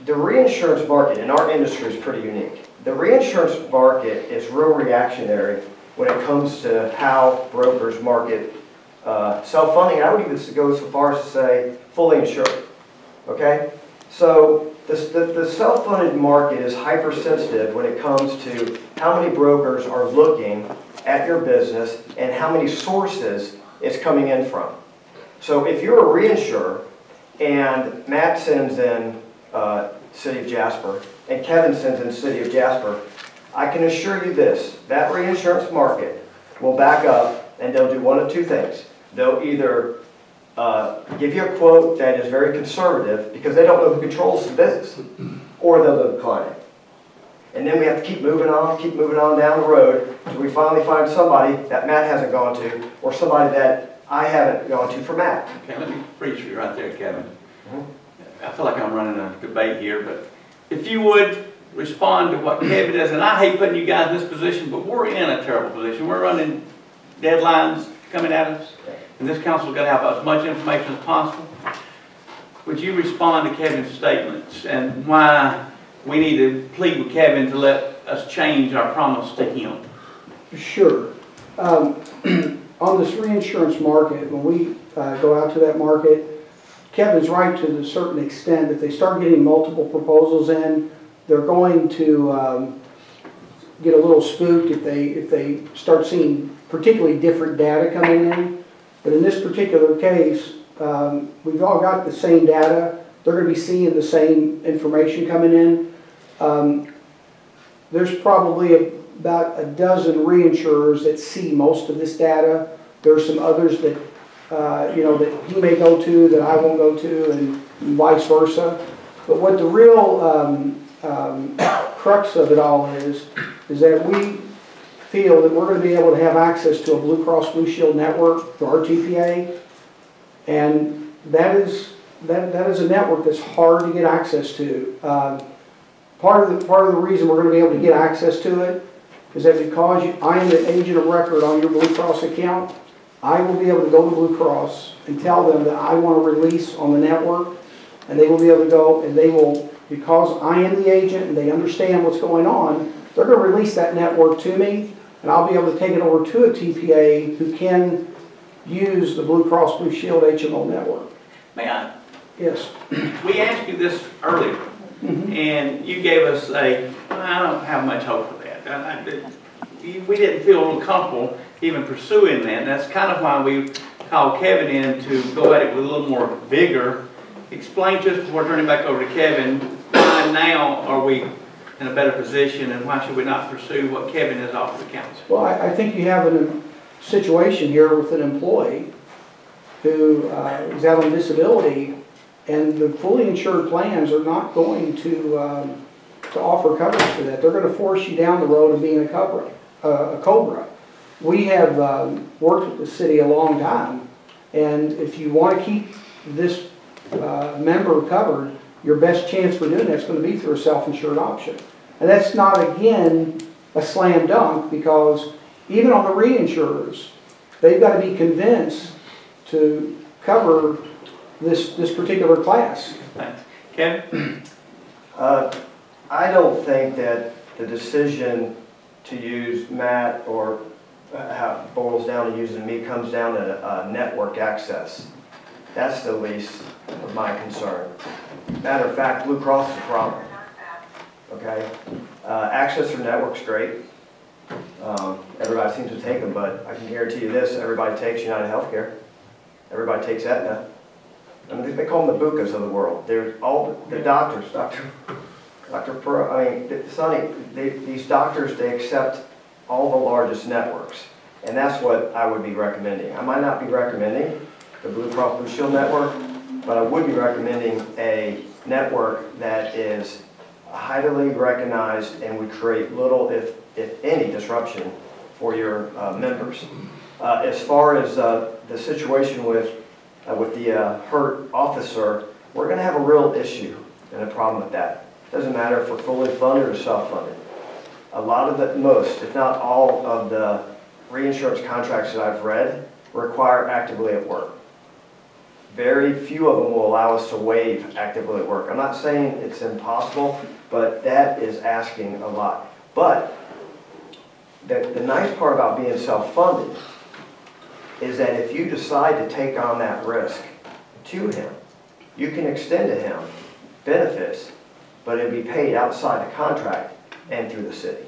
S15: The reinsurance market in our industry is pretty unique. The reinsurance market is real reactionary when it comes to how brokers market self-funding. I would even go so far as to say fully insured. Okay? So the self-funded market is hypersensitive when it comes to how many brokers are looking at your business and how many sources it's coming in from. So if you're a reinsurer and Matt sends in City of Jasper and Kevin sends in City of Jasper, I can assure you this, that reinsurance market will back up and they'll do one of two things. They'll either give you a quote that is very conservative because they don't know who controls the business, or they'll decline it. And then we have to keep moving on down the road until we finally find somebody that Matt hasn't gone to, or somebody that I haven't gone to for Matt.
S1: Okay, let me freeze you right there, Kevin. I feel like I'm running a debate here, but if you would respond to what Kevin does, and I hate putting you guys in this position, but we're in a terrible position. We're running deadlines coming at us, and this council's got to have as much information as possible. Would you respond to Kevin's statements and why we need to plead with Kevin to let us change our promise to him?
S14: Sure. On this reinsurance market, when we go out to that market, Kevin's right to a certain extent. If they start getting multiple proposals in, they're going to get a little spooked if they start seeing particularly different data coming in. But in this particular case, we've all got the same data. They're going to be seeing the same information coming in. There's probably about a dozen reinsurers that see most of this data. There are some others that that he may go to that I won't go to, and vice versa. But what the real crux of it all is that we feel that we're going to be able to have access to a Blue Cross Blue Shield network through our TPA, and that is a network that's hard to get access to. Part of the reason we're going to be able to get access to it is that because I am the agent of record on your Blue Cross account, I will be able to go to Blue Cross and tell them that I want a release on the network, and they will be able to go and they will, because I am the agent and they understand what's going on, they're going to release that network to me, and I'll be able to take it over to a TPA who can use the Blue Cross Blue Shield HMO network.
S1: May I?
S14: Yes.
S1: We asked you this earlier, and you gave us I don't have much hope for that. We didn't feel a little comfortable even pursuing that. And that's kind of why we called Kevin in to go at it with a little more vigor. Explain to us, before turning back over to Kevin, why now are we in a better position, and why should we not pursue what Kevin has offered the council?
S14: Well, I think you have a situation here with an employee who is out on disability, and the fully insured plans are not going to offer coverage for that. They're going to force you down the road of being a COBRA. We have worked with the city a long time, and if you want to keep this member covered, your best chance for doing that's going to be through a self-insured option. And that's not, again, a slam dunk, because even on the reinsurers, they've got to be convinced to cover this particular class.
S1: Thanks. Kevin?
S15: I don't think that the decision to use Matt or how it boils down to using me comes down to network access. That's the least of my concern. Matter of fact, Blue Cross is a problem. Okay? Access to network's great. Everybody seems to take them, but I can guarantee you this, everybody takes United Healthcare. Everybody takes Aetna. I mean, they call them the Bucas of the world. They're all the doctors, Dr. Perrow, I mean, Sonny, these doctors, they accept all the largest networks. And that's what I would be recommending. I might not be recommending the Blue Cross Blue Shield network, but I would be recommending a network that is highly recognized and would create little, if any, disruption for your members. As far as the situation with the hurt officer, we're going to have a real issue and a problem with that. Doesn't matter if we're fully funded or self-funded. A lot of the, most, if not all of the reinsurance contracts that I've read require actively at work. Very few of them will allow us to waive actively at work. I'm not saying it's impossible, but that is asking a lot. But the nice part about being self-funded is that if you decide to take on that risk to him, you can extend to him benefits, but it'll be paid outside the contract and through the city.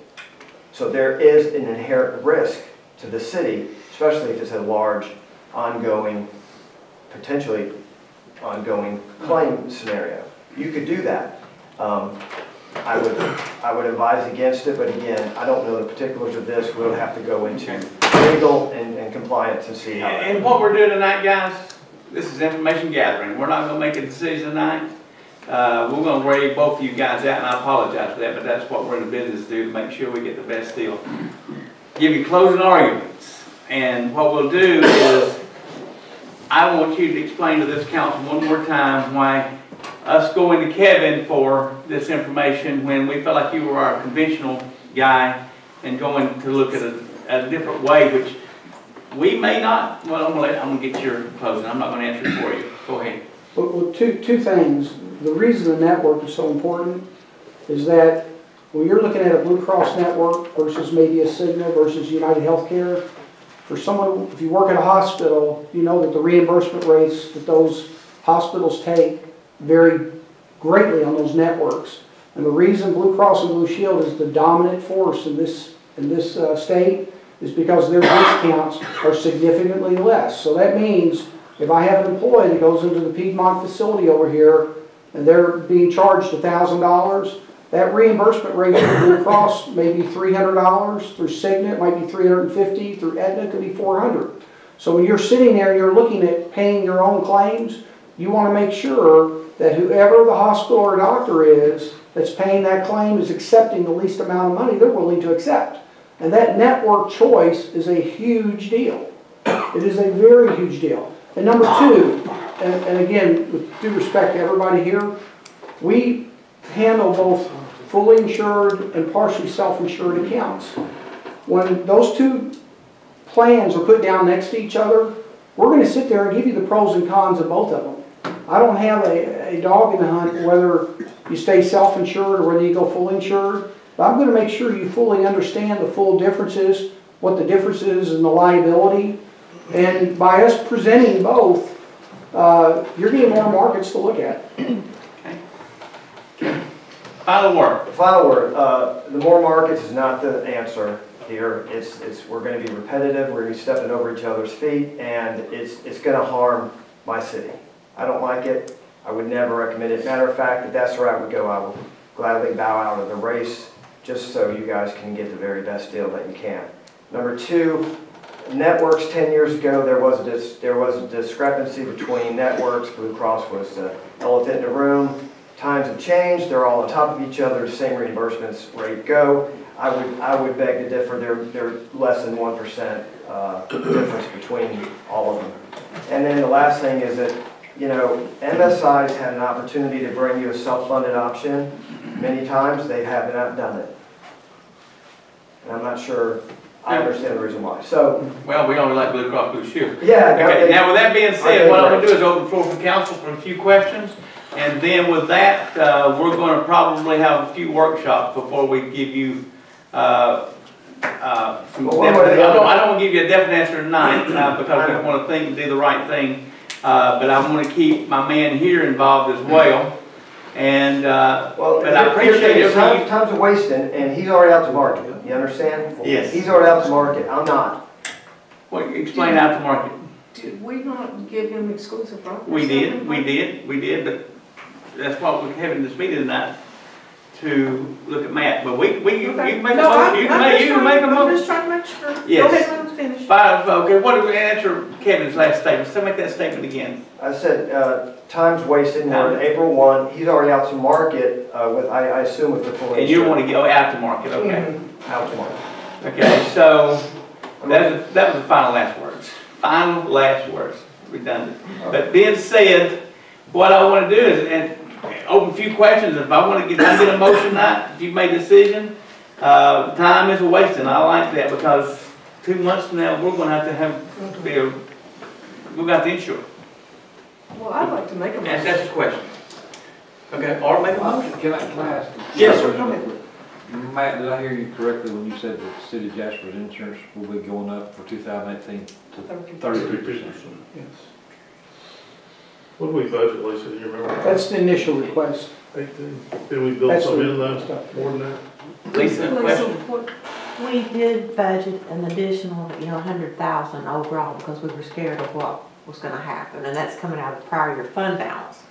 S15: So there is an inherent risk to the city, especially if it's a large, ongoing, potentially ongoing claim scenario. You could do that. I would advise against it, but again, I don't know the particulars of this. We'll have to go into legal and compliance and see how.
S1: And what we're doing tonight, guys, this is information gathering. We're not gonna make a decision tonight. We're gonna weigh both of you guys out, and I apologize for that, but that's what we're in the business to do, to make sure we get the best deal. Give you closing arguments, and what we'll do is, I want you to explain to this council one more time why us going to Kevin for this information when we felt like you were our conventional guy and going to look at a different way, which we may not. Well, I'm gonna get your closing. I'm not gonna answer it for you. Go ahead.
S14: Well, two things. The reason the network is so important is that when you're looking at a Blue Cross network versus maybe a Cigna versus United Healthcare, for someone, if you work at a hospital, you know that the reimbursement rates that those hospitals take vary greatly on those networks. And the reason Blue Cross and Blue Shield is the dominant force in this state is because their discounts are significantly less. So that means if I have an employee that goes into the Piedmont facility over here and they're being charged $1,000, that reimbursement rate for Blue Cross may be $300, through Cigna it might be $350, through Aetna it could be $400. So when you're sitting there and you're looking at paying your own claims, you want to make sure that whoever the hospital or doctor is that's paying that claim is accepting the least amount of money they're willing to accept. And that network choice is a huge deal. It is a very huge deal. And number two, and again, with due respect to everybody here, we handle both fully insured and partially self-insured accounts. When those two plans are put down next to each other, we're going to sit there and give you the pros and cons of both of them. I don't have a dog in the hunt whether you stay self-insured or whether you go fully insured, but I'm going to make sure you fully understand the full differences, what the difference is in the liability, and by us presenting both, you're getting more markets to look at.
S1: Final word.
S15: The final word. The more markets is not the answer here. We're going to be repetitive. We're going to be stepping over each other's feet, and it's going to harm my city. I don't like it. I would never recommend it. Matter of fact, if that's where I would go, I will gladly bow out of the race just so you guys can get the very best deal that you can. Number two, networks 10 years ago, there was a discrepancy between networks. Blue Cross was the elephant in the room. Times have changed. They're all on top of each other. The same reimbursements rate go. I would beg to differ. They're less than 1% difference between all of them. And then the last thing is that, you know, MSI's had an opportunity to bring you a self-funded option. Many times they have not done it. And I'm not sure I understand the reason why. So,
S1: well, we only like Blue Cross Blue Shield.
S15: Yeah.
S1: Okay. Now, with that being said, what I'm going to do is open the floor for council for a few questions, and then with that, we're going to probably have a few workshops before we give you some. I don't want to give you a definite answer tonight because we want to think and do the right thing. But I want to keep my man here involved as well. And but I appreciate it.
S15: Time's a wasting, and he's already out to market. You understand?
S1: Yes.
S15: He's already out to market. I'm not.
S1: Well, explain out to market.
S4: Did we not give him exclusive rights?
S1: We did, but that's why we're having this meeting tonight, to look at Matt. But you can make a motion. You can make a motion.
S4: I'm just trying to make sure.
S1: Yes.
S4: Go ahead and let him finish.
S1: Fine. Okay. What did we answer Kevin's last statement? So make that statement again.
S15: I said time's wasted. We're in April 1. He's already out to market with, I assume, with the full.
S1: And you want to go out to market, okay?
S15: Out to market.
S1: Okay. So that was the final last words. Final last words. Redundant. But being said, what I want to do is open a few questions. If I want to get a motion tonight, if you've made a decision, time is a wasting. I like that because 2 months from now we're going to have to we're going to insure.
S4: Well, I'd like to make a motion.
S1: That's the question. Okay, or make a motion.
S16: Can I ask?
S1: Yes, sir.
S16: Matt, did I hear you correctly when you said that the city of Jasper's insurance will be going up for 2018 to 33%?
S6: Yes. What did we budget, Lisa? Do you remember?
S14: That's the initial request.
S6: 18. Did we build some in that? More than that?
S1: Lisa,
S5: We did budget an additional, 100,000 overall because we were scared of what was going to happen, and that's coming out of the prior year fund balance.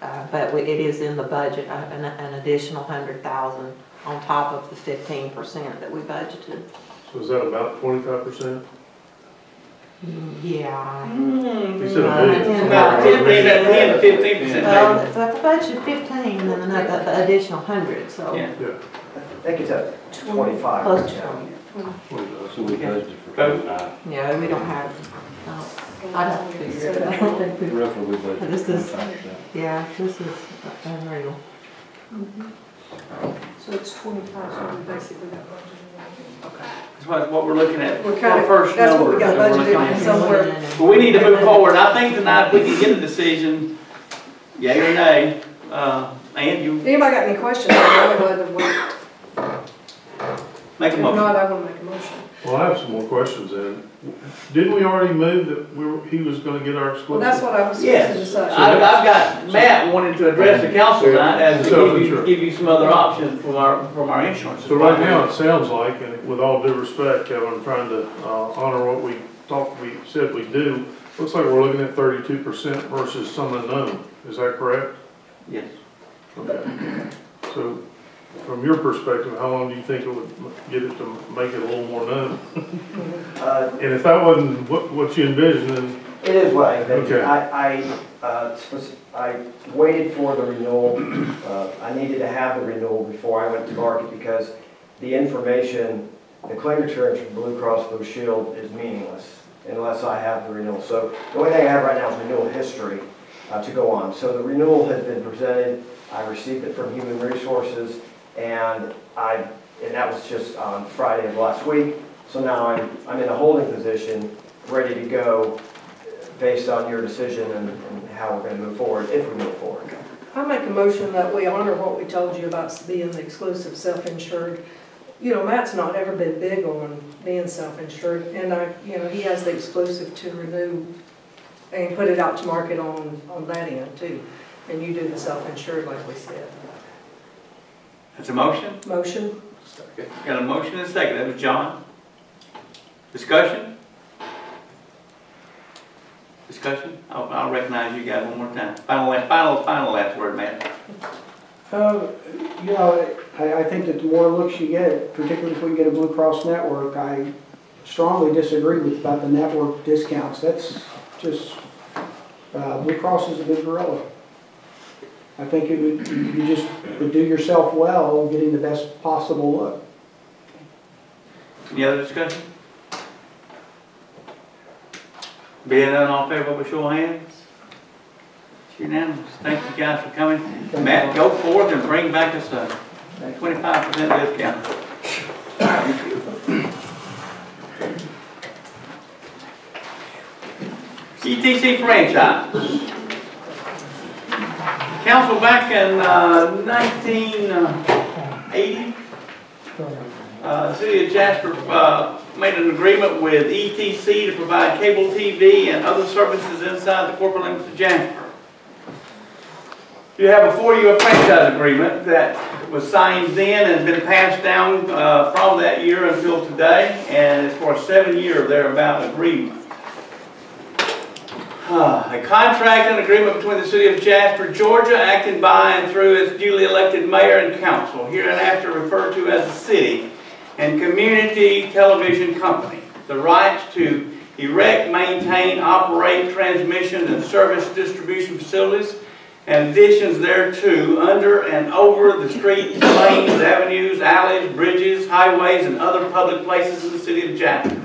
S5: But it is in the budget, an additional 100,000 on top of the 15% that we budgeted.
S6: So is that about 25%?
S5: Yeah.
S6: He said a big.
S9: About 10 to 15%.
S5: Well, it's like the budget 15 and then another, the additional 100, so.
S9: Yeah.
S15: I think it's at 25.
S5: Close to 20.
S16: So we budgeted for 25.
S5: Yeah, we don't have, I'd have to figure it out. I don't think we,
S16: Roughly we budgeted
S5: This is-
S16: 25%.
S5: yeah, this is unreal.
S4: So it's 25, so we basically got budgeted.
S1: That's what we're looking at.
S4: We're kind of,
S1: First
S4: that's what we
S1: numbers
S4: got
S1: that we're looking
S4: budgeted
S1: at.
S4: somewhere.
S1: But we need to move forward. I think tonight we can get a decision, yea or nay. And you
S4: Anybody got any questions? I'm glad to wait.
S1: make a
S4: If
S1: motion.
S4: not, I want to make a motion.
S6: Well, I have some more questions then. Didn't we already move that he was gonna get our
S4: Well,
S6: exclusive?
S4: that's what I was
S1: Yes.
S4: supposed to say.
S1: I've got Matt wanting to address the council tonight as to
S6: Self-insurance.
S1: give you some other options from our insurance.
S6: So right now, it sounds like, and with all due respect, Kevin, I'm trying to honor what we said we do. Looks like we're looking at 32% versus some unknown. Is that correct?
S1: Yes.
S6: Okay. So from your perspective, how long do you think it would get it to make it a little more known? And if that wasn't what you envisioned, then
S15: It is what I envisioned.
S6: Okay.
S15: I waited for the renewal. I needed to have the renewal before I went to market because the information, the claim insurance from Blue Cross Blue Shield is meaningless unless I have the renewal. So the only thing I have right now is renewal history to go on. So the renewal has been presented. I received it from Human Resources, and that was just on Friday of last week. So now I'm in a holding position, ready to go based on your decision and how we're going to move forward, if we move forward.
S4: I make a motion that we honor what we told you about being the exclusive self-insured. You know, Matt's not ever been big on being self-insured, and he has the exclusive to renew and put it out to market on that end too. And you do the self-insured like we said.
S1: That's a motion?
S4: Motion?
S1: Got a motion and a second. That was John. Discussion? Discussion? I'll recognize you guys one more time. Final last word, Matt.
S14: I think that the more looks you get, particularly if we get a Blue Cross network, I strongly disagree about the network discounts. That's just, Blue Cross is a big gorilla. I think you just would do yourself well getting the best possible look.
S1: Any other discussion? Being none, all in favor, by show of hands? It's unanimous. Thank you guys for coming. Matt, go forth and bring back us a 25% discount. ETC franchise. Council back in 1980, the city of Jasper made an agreement with ETC to provide cable TV and other services inside the corporate limits of Jasper. You have a 4-year franchise agreement that was signed then and has been passed down from that year until today, and it's for a 7-year thereabout agreement. A contract and agreement between the city of Jasper, Georgia, acting by and through its duly elected mayor and council, hereinafter referred to as the city, and community television company. The rights to erect, maintain, operate transmission and service distribution facilities and additions thereto under and over the streets, lanes, avenues, alleys, bridges, highways, and other public places in the city of Jasper,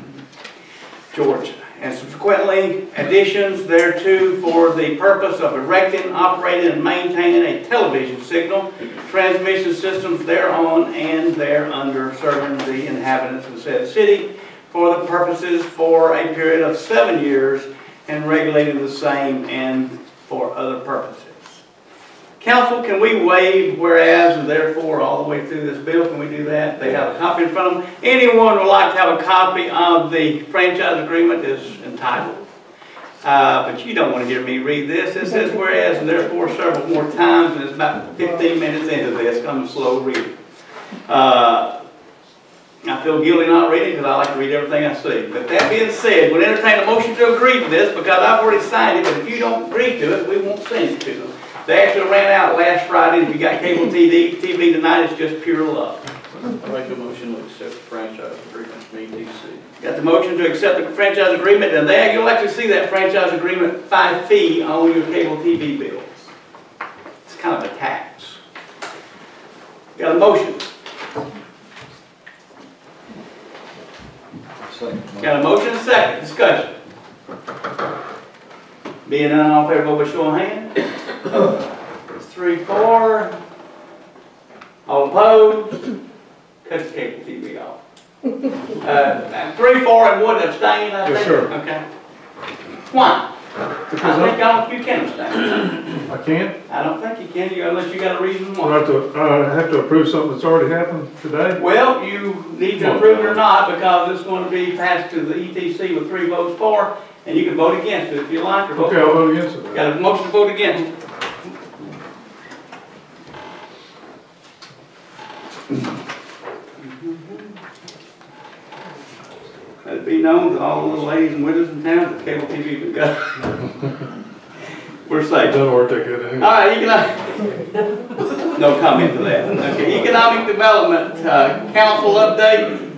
S1: Georgia, and subsequently additions thereto for the purpose of erecting, operating, and maintaining a television signal, transmission systems thereon and thereunder, serving the inhabitants of said city for the purposes for a period of 7 years and regulating the same and for other purposes. Council, can we waive whereas and therefore all the way through this bill? Can we do that? They have a copy in front of them. Anyone would like to have a copy of the franchise agreement is entitled. But you don't want to hear me read this. It says whereas and therefore several more times, and it's about 15 minutes into this. I'm a slow reader. I feel guilty not reading because I like to read everything I see. But that being said, we'll entertain a motion to agree to this because I've already signed it, but if you don't agree to it, we won't send it to them. They actually ran out last Friday. If you got cable TV tonight, it's just pure luck.
S8: I make a motion to accept the franchise agreement from ETC.
S1: Got the motion to accept the franchise agreement, and there you'll actually see that franchise agreement 5 fee on your cable TV bills. It's kind of a tax. Got a motion? Got a motion and a second. Discussion. Being none, all in favor, vote by show of hand. It's 3-4. All opposed? Cut the cable TV off. 3-4 and 1 abstain, I think?
S6: Yes, sir.
S1: Okay. Why?
S6: Because
S1: I think you can abstain.
S6: I can't?
S1: I don't think you can, unless you got a reason
S6: Do
S1: why.
S6: I have to approve something that's already happened today?
S1: Well, you need to approve it or not, because it's going to be passed to the ETC with 3 votes for, and you can vote against it if you like. Or vote
S6: Okay, I'll vote against it.
S1: Got a motion to vote against. Let it be known to all the ladies and widows in town that cable TV been got. We're safe.
S6: It doesn't work that good anyway.
S1: All right, no comment to that. Okay, Economic Development Council update.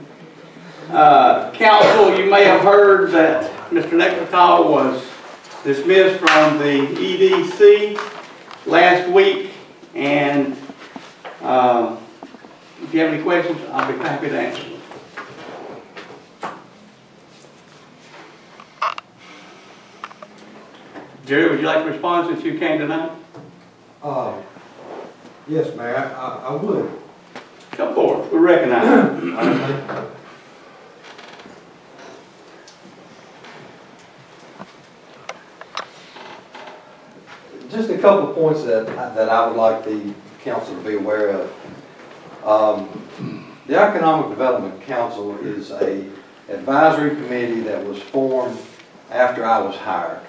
S1: Council, you may have heard that Mr. Necklatal was dismissed from the EDC last week, and if you have any questions, I'll be happy to answer them. Jerry, would you like to respond since you came tonight?
S17: Yes, Mayor, I would.
S1: Come forth, we recognize you.
S17: Just a couple of points that I would like the council to be aware of. The Economic Development Council is an advisory committee that was formed after I was hired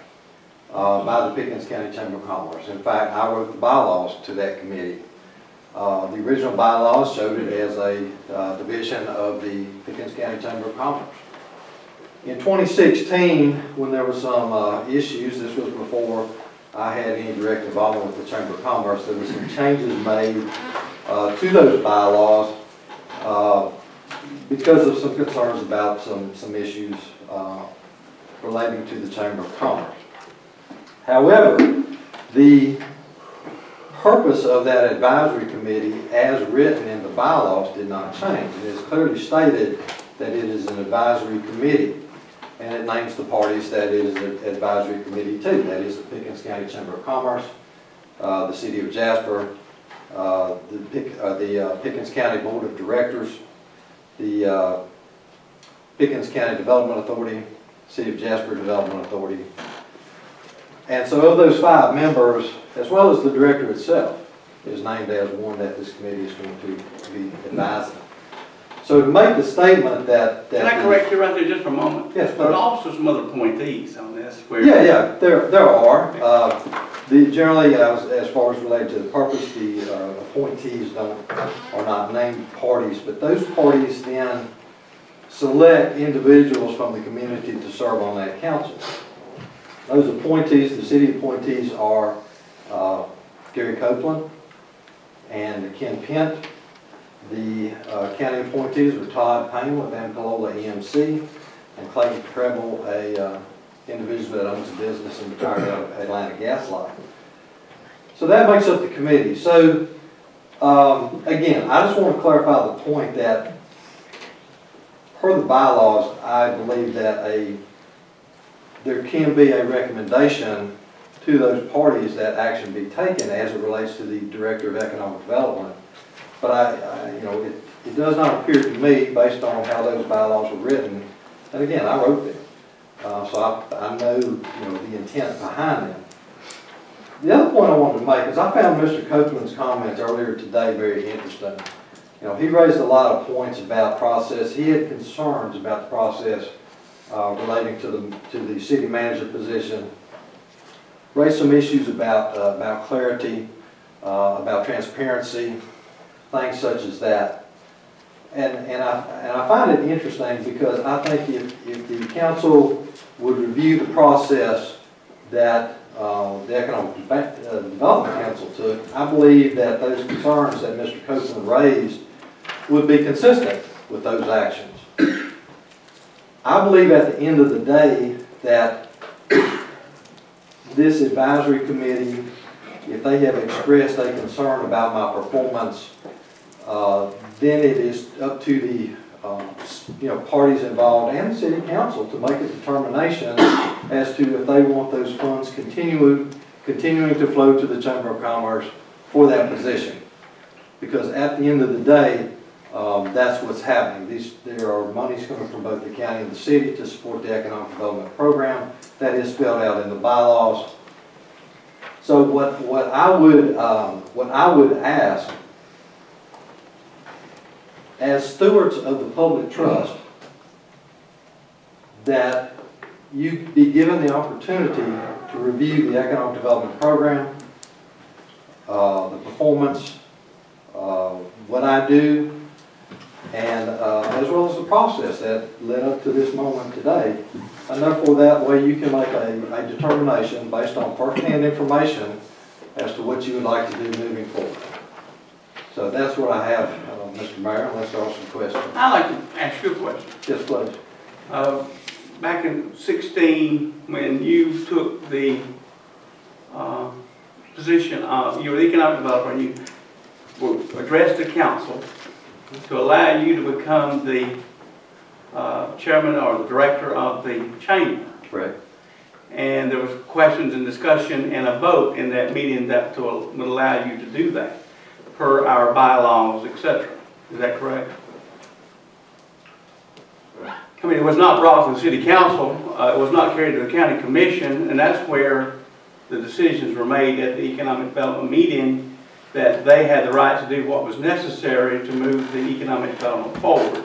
S17: by the Pickens County Chamber of Commerce. In fact, I wrote the bylaws to that committee. The original bylaws showed it as a division of the Pickens County Chamber of Commerce. In 2016, when there were some issues, this was before I had any direct involvement with the Chamber of Commerce, there were some changes made to those bylaws because of some concerns about some issues relating to the Chamber of Commerce. However, the purpose of that advisory committee, as written in the bylaws, did not change. It is clearly stated that it is an advisory committee, and it names the parties that it is an advisory committee to. That is the Pickens County Chamber of Commerce, the City of Jasper, the Pickens County Board of Directors, the Pickens County Development Authority, City of Jasper Development Authority. And so of those 5 members, as well as the director itself, is named as one that this committee is going to be advising. So to make the statement that...
S1: Can I correct you right there just for a moment?
S17: Yes,
S1: there are also some other appointees on this. Where
S17: yeah, there are. Generally, as far as related to the purpose, the appointees are not named parties, but those parties then select individuals from the community to serve on that council. Those appointees, the city appointees, are Gary Copeland and Ken Pent. The county appointees are Todd Payne with Amcalola EMC and Clayton Treble, a individual that owns a business and retired out of Atlanta Gas Line. So that makes up the committee. So again, I just want to clarify the point that per the bylaws, I believe that there can be a recommendation to those parties that action be taken as it relates to the Director of Economic Development. But it does not appear to me, based on how those bylaws were written, and again, I wrote them, so I know the intent behind them. The other point I wanted to make is I found Mr. Copeland's comments earlier today very interesting. He raised a lot of points about process. He had concerns about the process relating to the city manager position. Raised some issues about clarity, about transparency, things such as that. And I find it interesting because I think if the council would review the process that the Economic Development Council took, I believe that those concerns that Mr. Copeland raised would be consistent with those actions. I believe at the end of the day that this advisory committee, if they have expressed a concern about my performance, then it is up to the parties involved and the city council to make a determination as to if they want those funds continuing to flow to the Chamber of Commerce for that position. Because at the end of the day, that's what's happening. There are monies coming from both the county and the city to support the economic development program. That is spelled out in the bylaws. So what I would ask, as stewards of the public trust, that you be given the opportunity to review the economic development program, the performance, what I do, and as well as the process that led up to this moment today. And therefore, that way you can make a determination based on first-hand information as to what you would like to do moving forward. So that's what I have, Mr. Mayor, unless there are some questions.
S1: I'd like to ask you a question.
S17: Yes, please.
S1: Back in 16, when you took the position of, you were the economic developer, and you addressed the council to allow you to become the chairman or the director of the chamber.
S17: Correct.
S1: And there was questions and discussion and a vote in that meeting that would allow you to do that per our bylaws, etc. Is that correct? I mean, it was not brought to the city council, it was not carried to the county commission, and that's where the decisions were made at the economic development meeting, that they had the right to do what was necessary to move the economic development forward.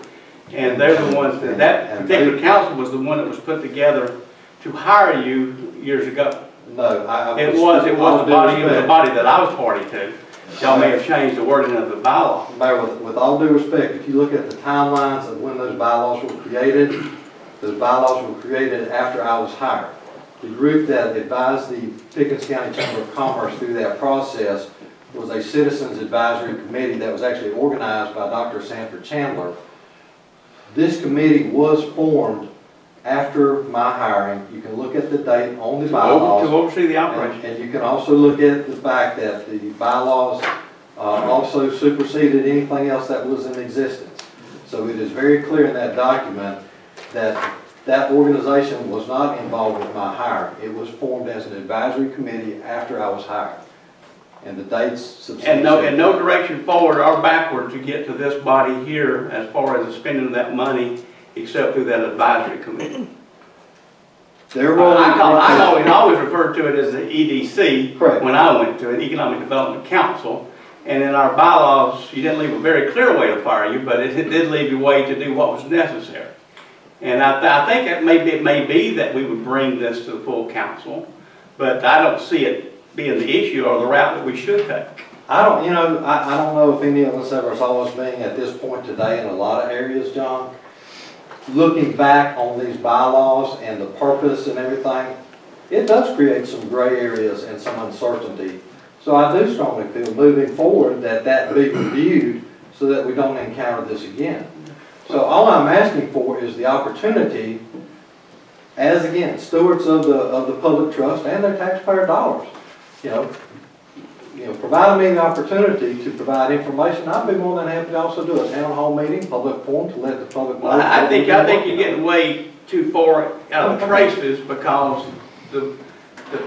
S1: And they're the ones that particular council was the one that was put together to hire you years ago.
S17: No,
S1: it was the body that I was party to. Y'all may have changed the wording of the bylaw.
S17: Mayor, with all due respect, if you look at the timelines of when those bylaws were created after I was hired. The group that advised the Pickens County Chamber of Commerce through that process was a citizens advisory committee that was actually organized by Dr. Sanford Chandler. This committee was formed after my hiring. You can look at the date on the bylaws
S1: to oversee the operation.
S17: And you can also look at the fact that the bylaws also superseded anything else that was in existence. So it is very clear in that document that that organization was not involved with my hiring. It was formed as an advisory committee after I was hired. And the dates substantiate.
S1: And no direction forward or backward to get to this body here as far as the spending of that money, except through that advisory committee. I always referred to it as the EDC. Correct. When I went to an Economic Development Council. And in our bylaws, you didn't leave a very clear way to fire you, but it did leave you a way to do what was necessary. And I think it may be that we would bring this to the full council, but I don't see it being the issue or the route that we should take.
S17: I don't know if any of us ever saw us being at this point today in a lot of areas, John. Looking back on these bylaws and the purpose and everything, it does create some gray areas and some uncertainty. So I do strongly feel moving forward that be reviewed so that we don't encounter this again. So all I'm asking for is the opportunity, as again, stewards of the public trust and their taxpayer dollars, provide me the opportunity to provide information. I'd be more than happy to also do a town hall meeting, public forum, to let the public know.
S1: Well, I think you're getting way too far out of the traces, because the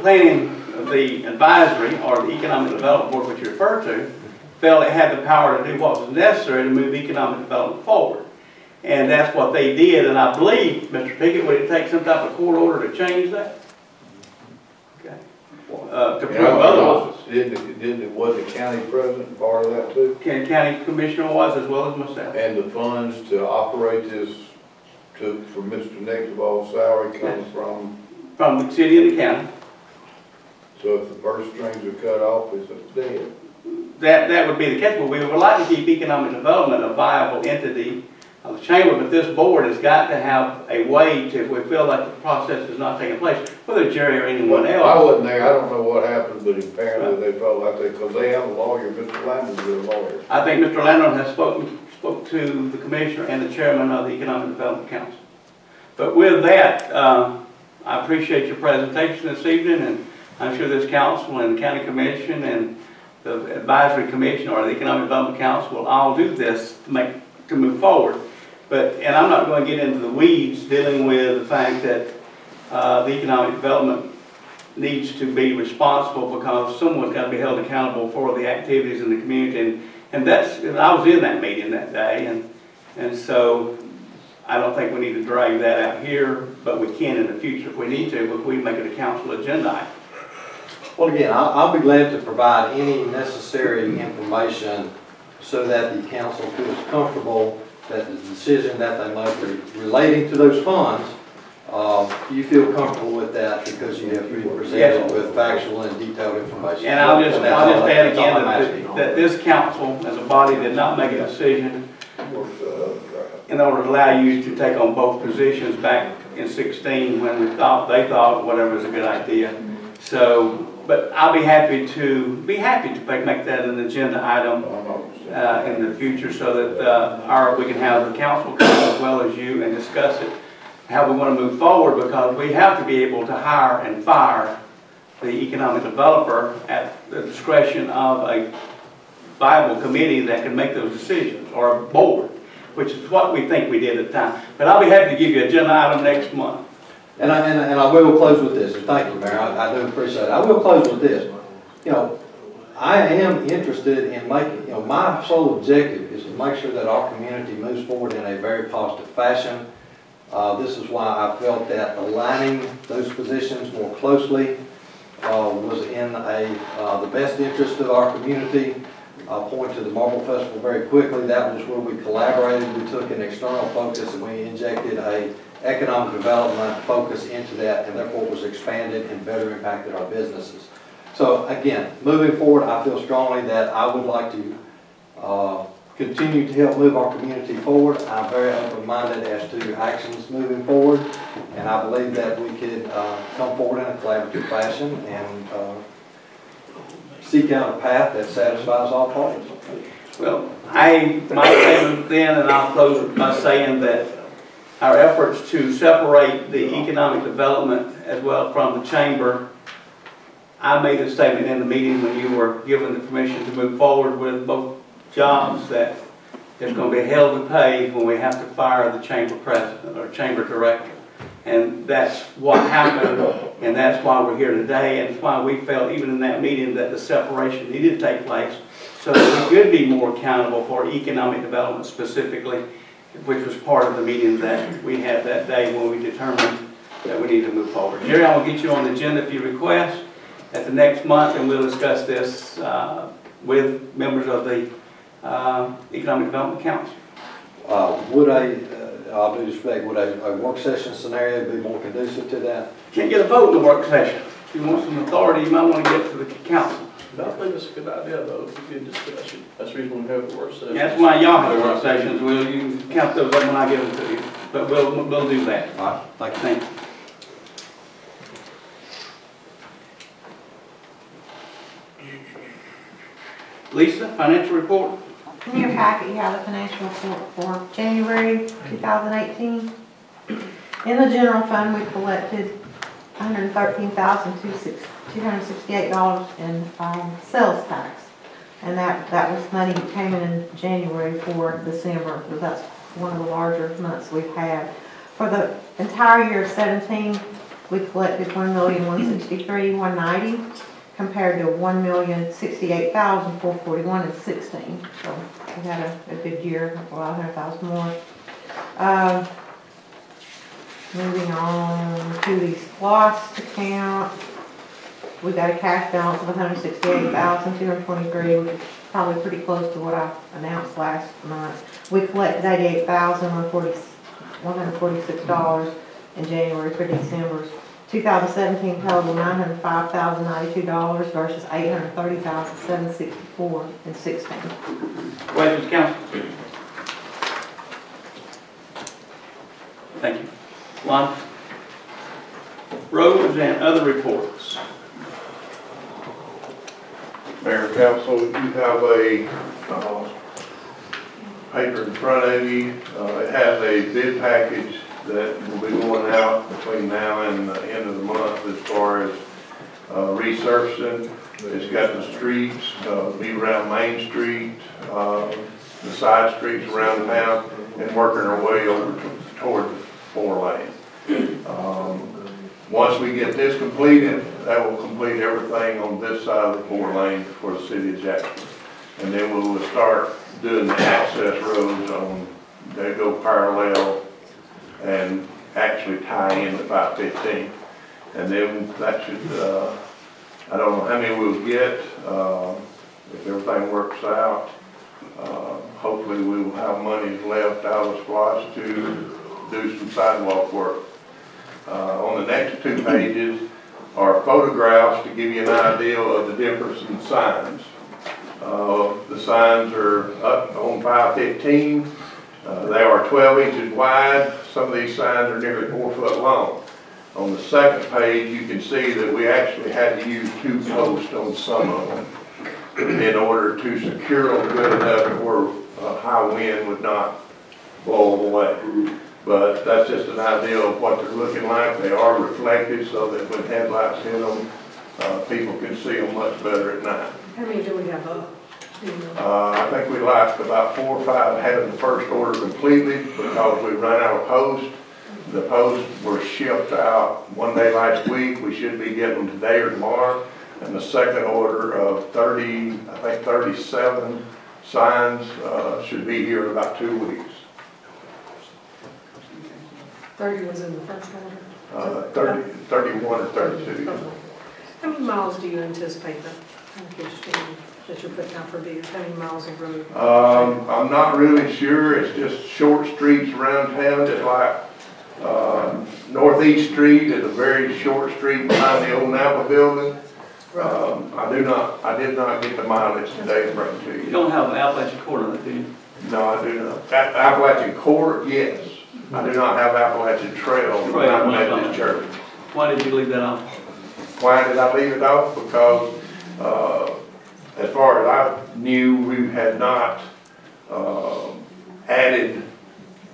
S1: planning of the advisory or the economic development board, which you refer to, felt it had the power to do what was necessary to move economic development forward. And that's what they did, and I believe, Mr. Pickett, would it take some type of court order to change that? Okay. To prove otherwise.
S18: Was the county president part of that too?
S1: County commissioner was, as well as myself.
S18: And the funds to operate this, for Mr. Nixon's salary comes from?
S1: From the city and the county.
S18: So if the purse strings are cut off, it's dead.
S1: That would be the case, but we would like to keep economic development a viable entity of the chamber, but this board has got to have a way to, if we feel like the process is not taking place, whether Jerry or anyone else.
S18: I wasn't there, I don't know what happened, but apparently they felt like because they have a lawyer, Mr. Landon's a lawyer.
S1: I think Mr. Landon has spoke to the commissioner and the chairman of the Economic Development Council. But with that, I appreciate your presentation this evening, and I'm sure this council and the county commission and the advisory commission or the economic development council will all do this to move forward. And I'm not going to get into the weeds dealing with the fact that the economic development needs to be responsible because someone's got to be held accountable for the activities in the community. And I was in that meeting that day, and so I don't think we need to drag that out here, but we can in the future if we need to, if we make it a council agenda item.
S17: Well, again, I'll be glad to provide any necessary information so that the council feels comfortable that the decision that they make relating to those funds, you feel comfortable with that because you have been presented with factual and detailed information.
S1: And I'll just add again that this council, as a body, did not make a decision in order to allow you to take on both positions back in 16 when they thought whatever was a good idea. So, but I'll be happy to make that an agenda item in the future so that we can have the council come as well as you and discuss it, how we want to move forward, because we have to be able to hire and fire the economic developer at the discretion of a viable committee that can make those decisions, or a board, which is what we think we did at the time. But I'll be happy to give you an agenda item next month.
S17: And I will close with this. Thank you, Mayor. I do appreciate it. I will close with this. You know, I am interested in making, my sole objective is to make sure that our community moves forward in a very positive fashion. This is why I felt that aligning those positions more closely was in the best interest of our community. I'll point to the Marble Festival very quickly. That was where we collaborated. We took an external focus and we injected a economic development focus into that, and therefore it was expanded and better impacted our businesses. So again, moving forward, I feel strongly that I would like to continue to help move our community forward. I'm very open-minded as to actions moving forward, and I believe that we could come forward in a collaborative fashion and seek out a path that satisfies all parties.
S1: Well, my statement then, and I'll close by saying that our efforts to separate the economic development as well from the chamber, I made a statement in the meeting when you were given the permission to move forward with both jobs that there's going to be hell to pay when we have to fire the chamber president or chamber director. And that's what happened, and that's why we're here today, and it's why we felt even in that meeting that the separation needed to take place so that we could be more accountable for economic development specifically, which was part of the meeting that we had that day when we determined that we need to move forward. Jerry, I will get you on the agenda if you request at the next month, and we'll discuss this with members of the Economic Development Council.
S17: I'll do respect, would a work session scenario be more conducive to that?
S1: Can't get a vote in the work session. If you want some authority, you might want to get to the council.
S8: I think it's a good idea, though. It's a good discussion. That's the reason we have the work session.
S1: That's why y'all have work sessions. You can count those up when I give them to you. But we'll do that.
S17: All right. Thank you.
S1: Thank you. Lisa, financial report.
S5: In your packet, you have the financial report for January 2018. In the general fund, we collected $113,268 in sales tax. And that was money that came in January for December. So that's one of the larger months we've had. For the entire year of 17, we collected $1,163,190 compared to $1,068,441 in 16. So we had a good year, about 100,000 more. Moving on to the lost account, we got a cash balance of $168,223, which is probably pretty close to what I announced last month. We collected $88,146 in January for December's 2017 total $905,092 versus $830,764 in 16.
S1: Questions, council? Thank you. Lon? Roads and other reports.
S18: Mayor and Council, you have a paper in front of you. It has a bid package that will be going out between now and the end of the month as far as resurfacing. It's got the streets, be around Main Street, the side streets around town, and working our way over toward the 4-lane. Once we get this completed, that will complete everything on this side of the 4-lane for the city of Jasper. And then we will start doing the access roads on, they go parallel and actually tie in the 515. And then that should, I don't know how many we'll get, if everything works out. Hopefully we will have money left out of the SPLOST to do some sidewalk work. On the next 2 pages are photographs to give you an idea of the difference in signs. The signs are up on 515. They are 12 inches wide. Some of these signs are nearly 4 foot long. On the second page, you can see that we actually had to use 2 posts on some of them in order to secure them good enough where a high wind would not blow them away. But that's just an idea of what they're looking like. They are reflective so that when headlights hit them, people can see them much better at night.
S4: How many do we have up?
S18: I think we lost about 4 or 5 having the first order completely because we run out of posts. The posts were shipped out one day last week. We should be getting them today or tomorrow. And the second order of 30, I think 37 signs should be here in about 2 weeks.
S4: 30 was in the first order?
S18: 31 or 32.
S4: How many miles do you anticipate that you're putting out for bids? How many miles of road?
S18: I'm not really sure. It's just short streets around town, just like Northeast Street is a very short street behind the old Napa building. I did not get the mileage today to bring to you.
S1: You don't have an Appalachian Court on it, do you?
S18: No, I do not. Appalachian Court, yes. I do not have Appalachian Trail from Mount Methodist Church.
S1: Why did you leave that off?
S18: Why did I leave it off? Because as far as I knew, we had not added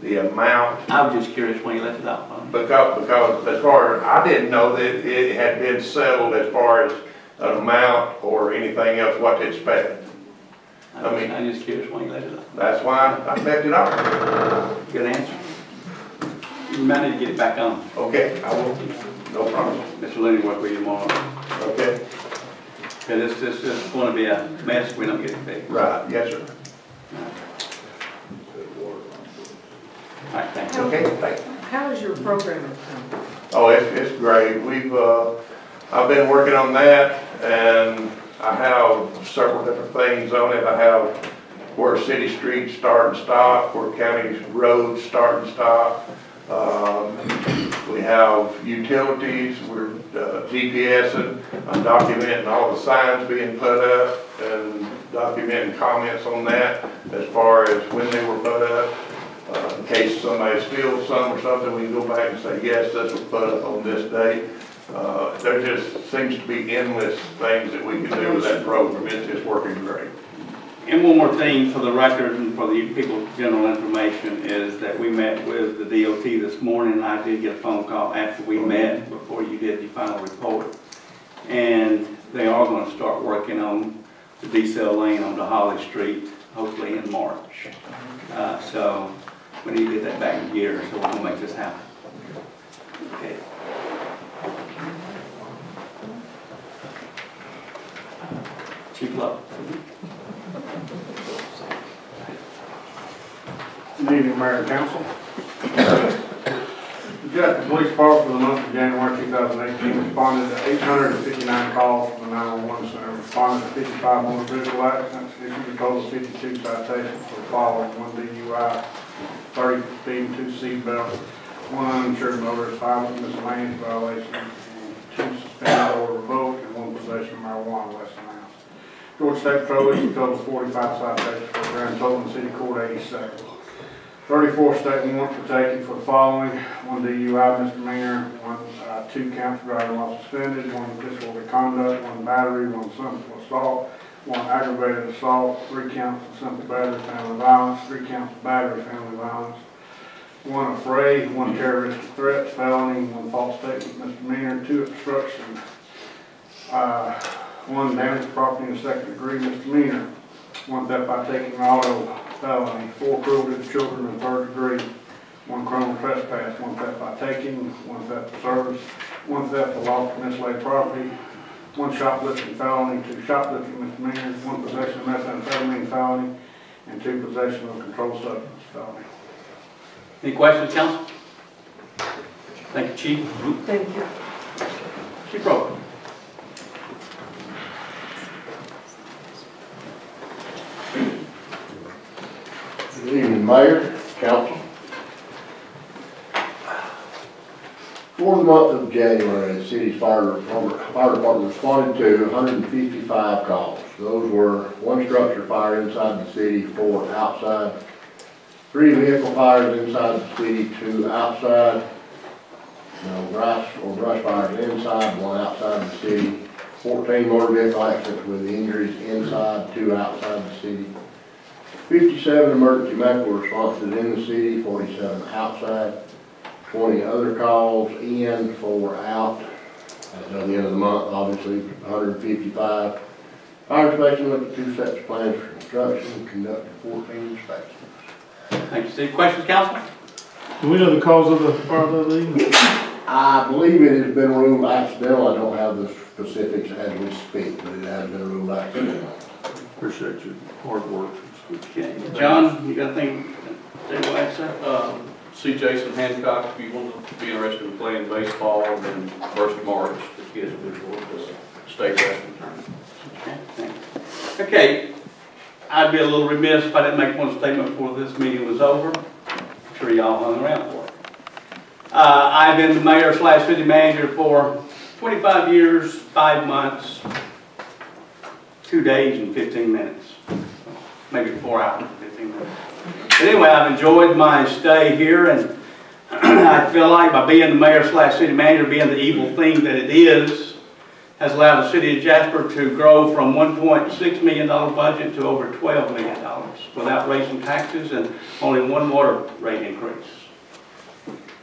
S18: the amount.
S1: I was just curious when you left it out.
S18: Because as far as, I didn't know that it had been settled as far as an amount or anything else what to expect.
S1: I'm just curious when you left it out.
S18: That's why I left it off.
S1: Good answer. You might need to get it back on.
S18: Okay, I will. No problem.
S1: Mr. Looney will work with you tomorrow.
S18: Okay.
S1: Because this is going to be a mess if we don't get it fixed.
S18: Right, yes, sir.
S1: All right, thank you.
S18: Okay, thank you.
S4: How is your program coming?
S18: Oh, it's great. I've been working on that, and I have several different things on it. I have where city streets start and stop, where county roads start and stop. We have utilities, we're GPSing, I'm documenting all the signs being put up and documenting comments on that as far as when they were put up. In case somebody steals some or something, we can go back and say, yes, this was put up on this date. There just seems to be endless things that we can do with that program. It's just working great.
S1: And one more thing for the record and for the people's general information is that we met with the DOT this morning. I did get a phone call after we met, before you did your final report. And they are going to start working on the decel lane on the Holly Street, hopefully in March. So we need to get that back in gear, so we're going to make this happen. Okay. Chief Love.
S10: Good evening, Mayor and Council. The Jasper Police Department for the month of January 2018 responded to 859 calls from the 911 center, responded to 55 motor vehicle accidents, issued a total of 52 citations for the following: 1 DUI, 30 for speeding, 2 seatbelts, 1 uninsured motorist, 5 miscellaneous violations, 2 suspended or revoked, and 1 possession of marijuana less than an ounce. Georgia State Patrol issued a total of 45 citations for a grand total in City Court 87. 34 state warrants were taken for the following: 1 DUI misdemeanor, 2 counts of driving while suspended, 1 disorderly conduct, 1 battery, 1 simple assault, 1 aggravated assault, 3 counts of simple battery, family violence, 3 counts of battery, family violence, 1 affray, 1 terroristic threat, felony, 1 false statement, misdemeanor, 2 obstruction, 1 damage to property in the 2nd degree, misdemeanor, 1 theft by taking auto, felony, 4 cruelty to children in 3rd degree, 1 criminal trespass, 1 theft by taking, 1 theft of service, 1 theft of lawful mislaid property, 1 shoplifting felony, 2 shoplifting misdemeanors, 1 possession of methamphetamine felony, and 2 possession of a controlled substance felony.
S1: Any questions, council? Thank you, Chief.
S4: Thank you.
S1: Chief Proctor.
S19: Good evening, Mayor, Council. For the month of January, the city's fire department responded to 155 calls. Those were 1 structure fire inside the city, 4 outside, 3 vehicle fires inside the city, 2 outside, grass fires inside, 1 outside the city, 14 motor vehicle accidents with injuries inside, 2 outside the city, 57 emergency medical responses in the city, 47 outside, 20 other calls in, 4 out. At the end of the month, obviously, 155. Fire inspection looked at 2 sets of plans for construction, conducted 14 inspections.
S1: Thank you, Steve. Questions, council?
S6: Do we know the cause of the fire that evening?
S19: I believe it has been ruled accidental. I don't have the specifics as we speak, but it has been ruled accidental.
S6: Appreciate your hard work.
S1: Okay. John, you got anything to say last, sir?
S8: See Jason Hancock, if you want to be interested in playing baseball, then 1st of March, the kids will be going to the state wrestling tournament.
S1: Okay, thanks. Okay, I'd be a little remiss if I didn't make one statement before this meeting was over. I'm sure y'all hung around for it. I've been the mayor/city manager for 25 years, 5 months, 2 days and 15 minutes. Maybe 4 hours and 15 minutes. But anyway, I've enjoyed my stay here, and I feel like by being the mayor/city manager, being the evil thing that it is, has allowed the city of Jasper to grow from $1.6 million budget to over $12 million without raising taxes and only 1 water rate increase.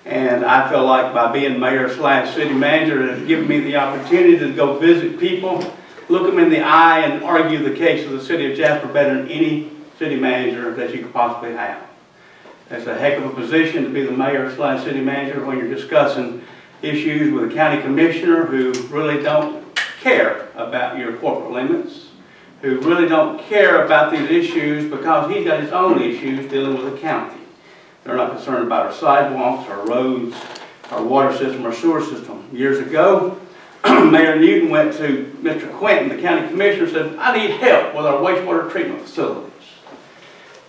S1: And I feel like by being mayor/city manager, it has given me the opportunity to go visit people, look them in the eye, and argue the case of the city of Jasper better than any city manager that you could possibly have. It's a heck of a position to be the mayor/city manager when you're discussing issues with a county commissioner who really don't care about your corporate limits, who really don't care about these issues because he's got his own issues dealing with the county. They're not concerned about our sidewalks, our roads, our water system, our sewer system. Years ago, Mayor Newton went to Mr. Quinton, the county commissioner, and said, I need help with our wastewater treatment facilities.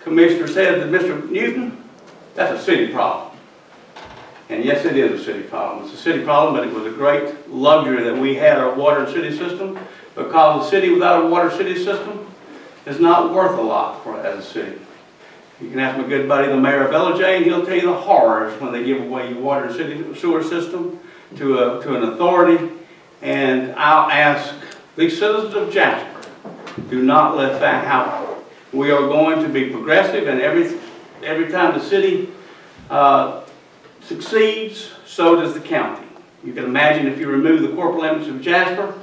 S1: Commissioner said to Mr. Newton, that's a city problem. And yes, it is a city problem. It's a city problem, but it was a great luxury that we had our water and city system, because a city without a water city system is not worth a lot for as a city. You can ask my good buddy, the mayor of LJ, and he'll tell you the horrors when they give away your water and city sewer system to an authority. And I'll ask the citizens of Jasper, do not let that happen. We are going to be progressive, and every time the city succeeds, so does the county. You can imagine if you remove the corporate limits of Jasper,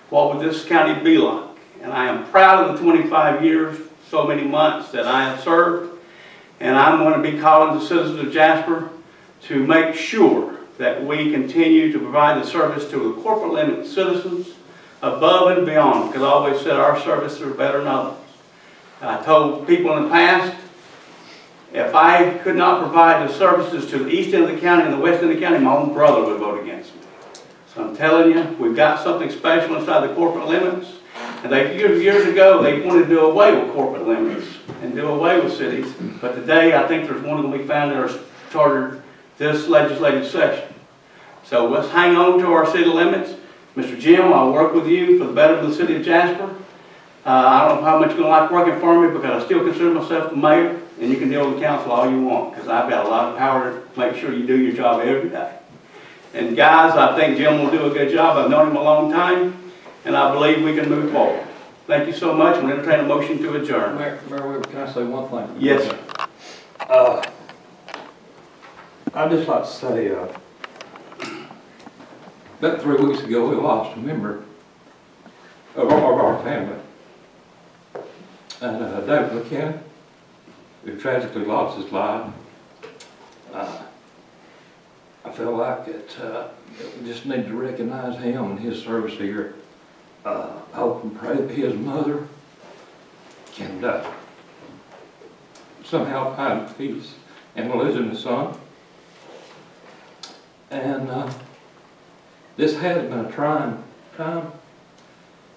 S1: what would this county be like? And I am proud of the 25 years, so many months that I have served, and I'm going to be calling the citizens of Jasper to make sure that we continue to provide the service to the corporate limit citizens above and beyond, because I always said our services are better than others. I told people in the past, if I could not provide the services to the east end of the county and the west end of the county, my own brother would vote against me. So I'm telling you, we've got something special inside the corporate limits. And years ago, they wanted to do away with corporate limits and do away with cities. But today, I think there's one going to be found in our charter this legislative session. So let's hang on to our city limits. Mr. Jim, I'll work with you for the better of the city of Jasper. I don't know how much you're going to like working for me, because I still consider myself the mayor, and you can deal with the council all you want, because I've got a lot of power to make sure you do your job every day. And guys, I think Jim will do a good job. I've known him a long time, and I believe we can move forward. Thank you so much. We'll entertain a motion to adjourn.
S16: Mayor, can I say one thing?
S1: Yes, sir.
S16: I'd just like to say, about 3 weeks ago, we lost a member of our family. And David McKenna, who tragically lost his life. I feel like that we just need to recognize him and his service here. I hope and pray that his mother can somehow find peace and losing his son. And this has been a trying time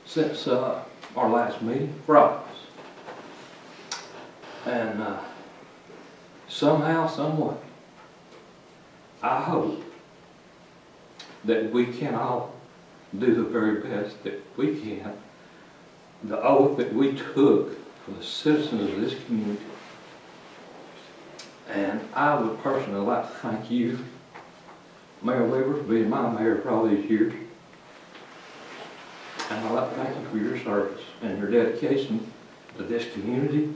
S16: since our last meeting for all of us. And somehow, someway, I hope that we can all do the very best that we can. The oath that we took for the citizens of this community. And I would personally like to thank you, Mayor Weaver, for being my mayor for all these years. And I'd like to thank you for your service and your dedication to this community.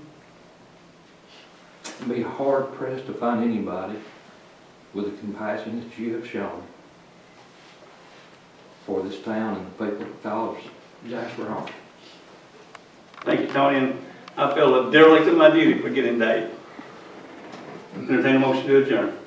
S16: It'd be hard pressed to find anybody with the compassion that you have shown for this town and the people that call us Jasper home.
S1: Thank you, Tony, and I feel a derelict in my duty for getting Dave. Entertain a motion to adjourn.